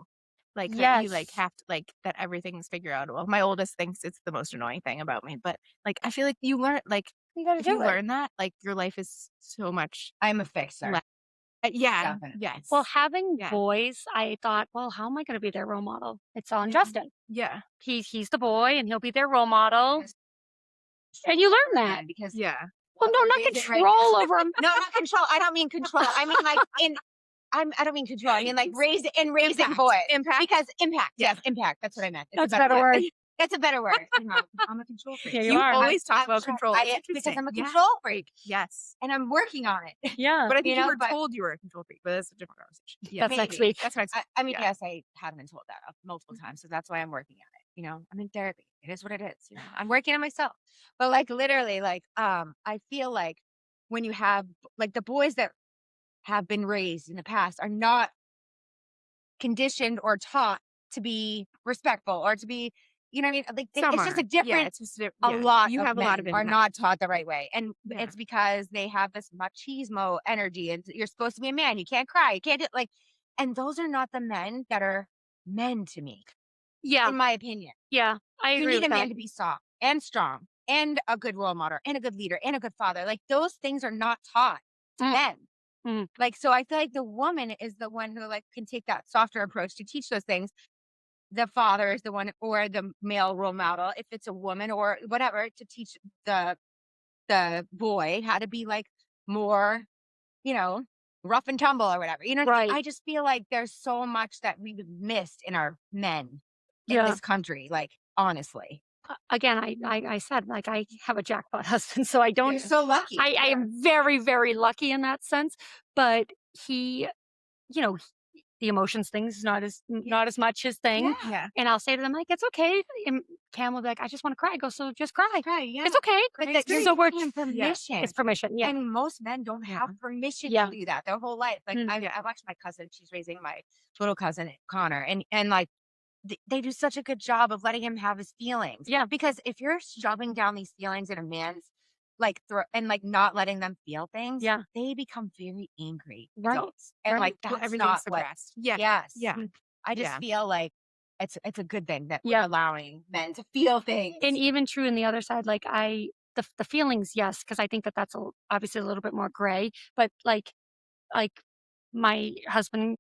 Like that you like Yes. have to like that everything's figure out. Well, my oldest thinks it's the most annoying thing about me, but like I feel like you learn like You got to if you do it. learn that, like your life is so much I'm a fixer. less. Yeah. Definitely. Yes. Well, having Yeah. boys, I thought, well, how am I going to be their role model? It's on Justin. Yeah. He's the boy, and he'll be their role model. And you learn that. Because Yeah. Well, no, not Raise it right control now. over him. no, not control. I don't mean control. I mean like I don't mean control. I mean like raising Impact. boys. Impact. Because impact. Yeah. Yes, impact. That's what I meant. It's That's a better word. That's a better word. You know, I'm a control freak. Yeah, You are. always talk I'm about sure control. I It's am because interesting. I'm a Yeah. control freak Yes. and I'm working on it. Yeah. But I think You you know, were but- told you were a control freak, but that's a different conversation. Yeah. That's next Maybe. week. That's next. I mean, Yeah. yes, I have been told that multiple times, so that's why I'm working on it. You know, I'm in therapy. It is what it is. You know, I'm working on myself. But like literally, like I feel like when you have like the boys that have been raised in the past are not conditioned or taught to be respectful or to be, you know what I mean? Like Some it's just a aren't. different. Yeah, it's just A yeah. lot You of have a lot of men are impact. not taught the right way, and Yeah. it's because they have this machismo energy, and you're supposed to be a man. You can't cry. You can't do, like, and those are not the men that are men to me, Yeah. in my opinion. Yeah. I You agree need with a man that. to be soft and strong and a good role model and a good leader and a good father. Like those things are not taught to Mm. men. Mm. Like, so I feel like the woman is the one who like can take that softer approach to teach those things. The father is the one, or the male role model, if it's a woman or whatever, to teach the boy how to be like more, you know, rough and tumble or whatever. You know, Right. I just feel like there's so much that we've missed in our men in Yeah. this country. Like, honestly, Again, I said, like, I have a jackpot husband, so I don't. you're so lucky. I am very, very lucky in that sense. But he, you know, the emotions things is not as much his thing. Yeah. And I'll say to them, like, it's okay. And Cam will be like, I just want to cry. I go, so just cry. Yeah. It's okay. But that You're you're so we're giving him permission. It's permission. Yeah. And most men don't have permission Yeah. to do that their whole life. Like I watched my cousin, she's raising my little cousin, Connor, and like they do such a good job of letting him have his feelings. Yeah. Because if you're shoving down these feelings in a man's like and like not letting them feel things, they become very angry. Right. Adults. And like that's everything's not suppressed. Yes. Yeah. I just feel like it's a good thing that we're allowing men to feel things. And even true in the other side, like the feelings, yes, because I think that's obviously a little bit more gray. But like my husband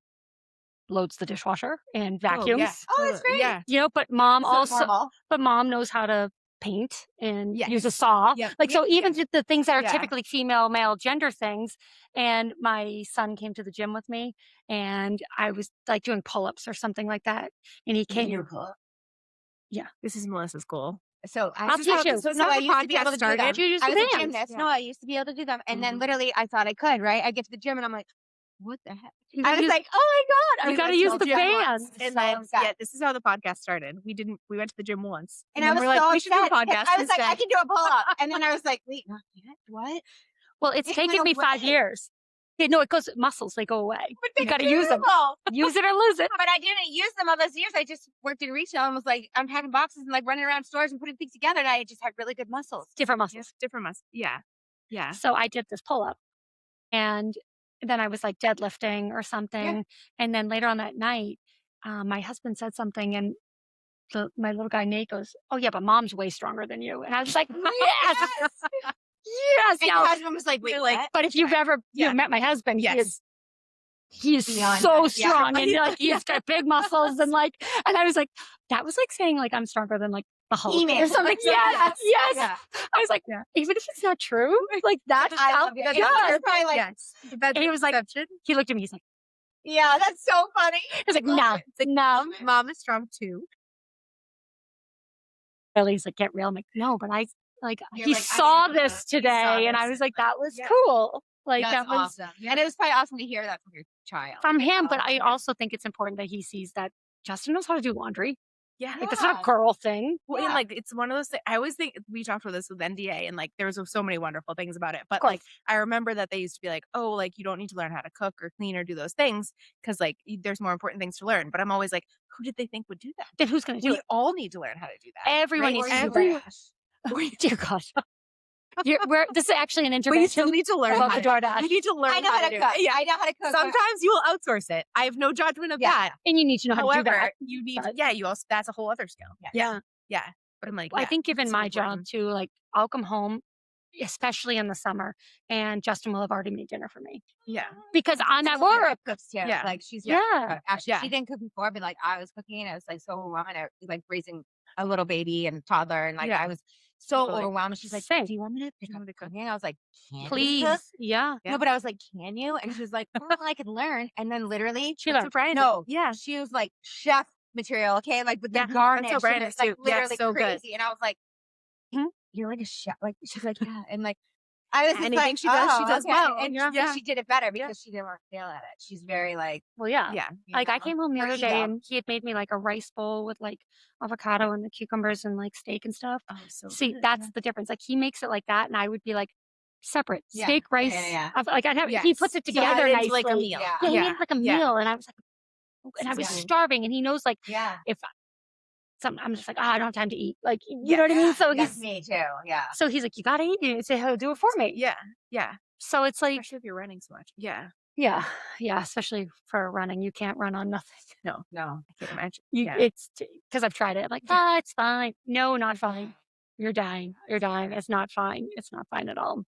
loads the dishwasher and vacuums. Oh, that's great. Yeah. You know, but mom normal. but mom knows how to paint and use a saw. Yeah. Like, so even the things that are Yeah. typically female, male gender things. And my son came to the gym with me and I was like doing pull-ups or something like that. And he came. Yeah. This is Melissa's goal. So I'll teach you. So I used to be able to do them. You use I the was a bands. gymnast. No, I used to be able to do them. And then literally I thought I could, right? I get to the gym and I'm like, what the heck? I was like, oh my God. You got to use the bands. And then, this is how the podcast started. We went to the gym once. And I was we're like, so we should do a upset. podcast I was like, instead. I can do a pull-up. And then I was like, wait, not yet? What? Well, it's taken me 5 years. No, it goes muscles. They go away. But You got to use them. Use it or lose it. But I didn't use them all those years. I just worked in retail and was like, I'm packing boxes and like running around stores and putting things together. And I just had really good muscles. Different muscles. Different muscles. Yeah. Yeah. So I did this pull-up and then I was like deadlifting or something. And then later on that night, my husband said something and my little guy, Nate, goes, oh yeah, but mom's way stronger than you. And I was like, yes. Yes. And your husband was like, wait, what? But if you've ever met my husband, he is Beyond so that. strong and like he's got big muscles and I was like, that was like saying like I'm stronger than like the Hulk or something. Yes. Yeah. I was like, even if it's not true, like that's how That's probably like, Yes. That's and he was like, he looked at me, he's like, yeah, that's so funny. I was like, no, no. Mom is strong too. Really, he's like, get real. I'm like, no, but I like You're he like, saw this today, and I was like, that was cool. Like that's that was awesome. And it was probably awesome to hear that from your child. from him. But I also think it's important that he sees that Justin knows how to do laundry. Yeah. Like that's not a girl thing. Well, and like it's one of those things. I always think we talked about this with NDA, and like there was so many wonderful things about it. But like I remember that they used to be like, oh, like you don't need to learn how to cook or clean or do those things because like there's more important things to learn. But I'm always like, who did they think would do that? Then who's going to do We it? all need to learn how to do that. Everyone needs to do that. Dear God. This is actually an intervention. But you still need to learn about how the to DoorDash. You need to learn I know how to do cook. it. Yeah, I know how to cook. Sometimes you will outsource it. I have no judgment of that. And you need to know how to do However, that. you need you also that's a whole other skill. Yeah. Yeah. But I'm like, I think given my job too, like I'll come home, especially in the summer, and Justin will have already made dinner for me. Yeah. Because I'm at work. Cooks too. Yeah. Like she's actually she didn't cook before, but like I was cooking and I was like so overwhelmed. Like raising a little baby and toddler and like I was so overwhelmed. She's like, do you want me to pick up the cooking? I was like, please. Yeah. No, but I was like, can you? And she was like, well, I can learn. And then literally she learned. No, she was like chef material, okay? Like with the garnish. That's so Brandon like literally so crazy. Good. And I was like, you're like a chef. Like she's like, yeah. And like I was just anything like, she does well. And she did it better because she didn't want to fail at it. She's very like, well, yeah. Like I came home the other day ego. and he had made me like a rice bowl with like avocado and the cucumbers and like steak and stuff. Oh, so see, good. that's the difference. Like he makes it like that, and I would be like separate steak, rice. Like I'd have. He puts it together nicely. like a meal. He made it like a meal, and I was like, and I was starving, and he knows like if. I'm just like, I don't have time to eat. Like, you know what I mean? So he's me too. Yeah. So he's like, you gotta eat. And say, "Hey, do it for me." Yeah. Yeah. So it's like, especially if you're running so much. Yeah. Yeah. Yeah. Especially for running, you can't run on nothing. No. I can't imagine. It's because I've tried it. I'm like, it's fine. No, not fine. You're dying. You're dying. It's not fine. It's not fine at all.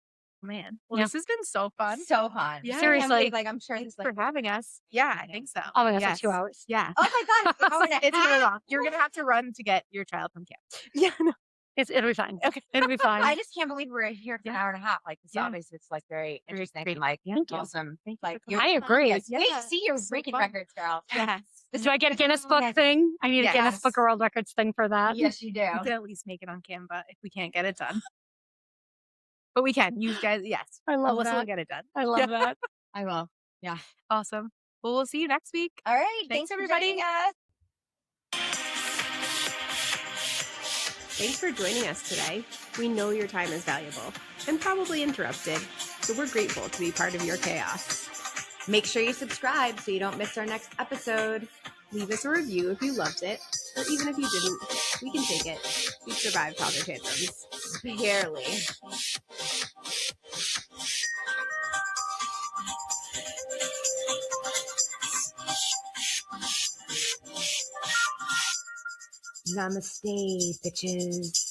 Man. Well, this has been so fun. So fun. Yeah. Seriously. Like I'm sure thanks for having us. Yeah, I think so. Oh my gosh, like 2 hours. Yeah. Oh my God. It's really long. You're gonna have to run to get your child from camp. Yeah. No. It'll be fine. Okay. It'll be fine. I just can't believe we're here for an hour and a half. Like this obviously it's like very interesting. And, like awesome. Like I agree. Wait to see your breaking records, girl. Yes. Do I get a Guinness Book thing? I need a Guinness Book of World Records thing for that. Yes, you do. We can at least make it on Canva if we can't get it done. But we can. You guys, yes. I love Melissa that. will get it done. I love that. I will. Yeah. Awesome. Well, we'll see you next week. All right. Thanks, For everybody. joining us. Thanks for joining us today. We know your time is valuable and probably interrupted, so we're grateful to be part of your chaos. Make sure you subscribe so you don't miss our next episode. Leave us a review if you loved it, or even if you didn't. We can take it. We survived toddler tantrums. Barely. Namaste, bitches.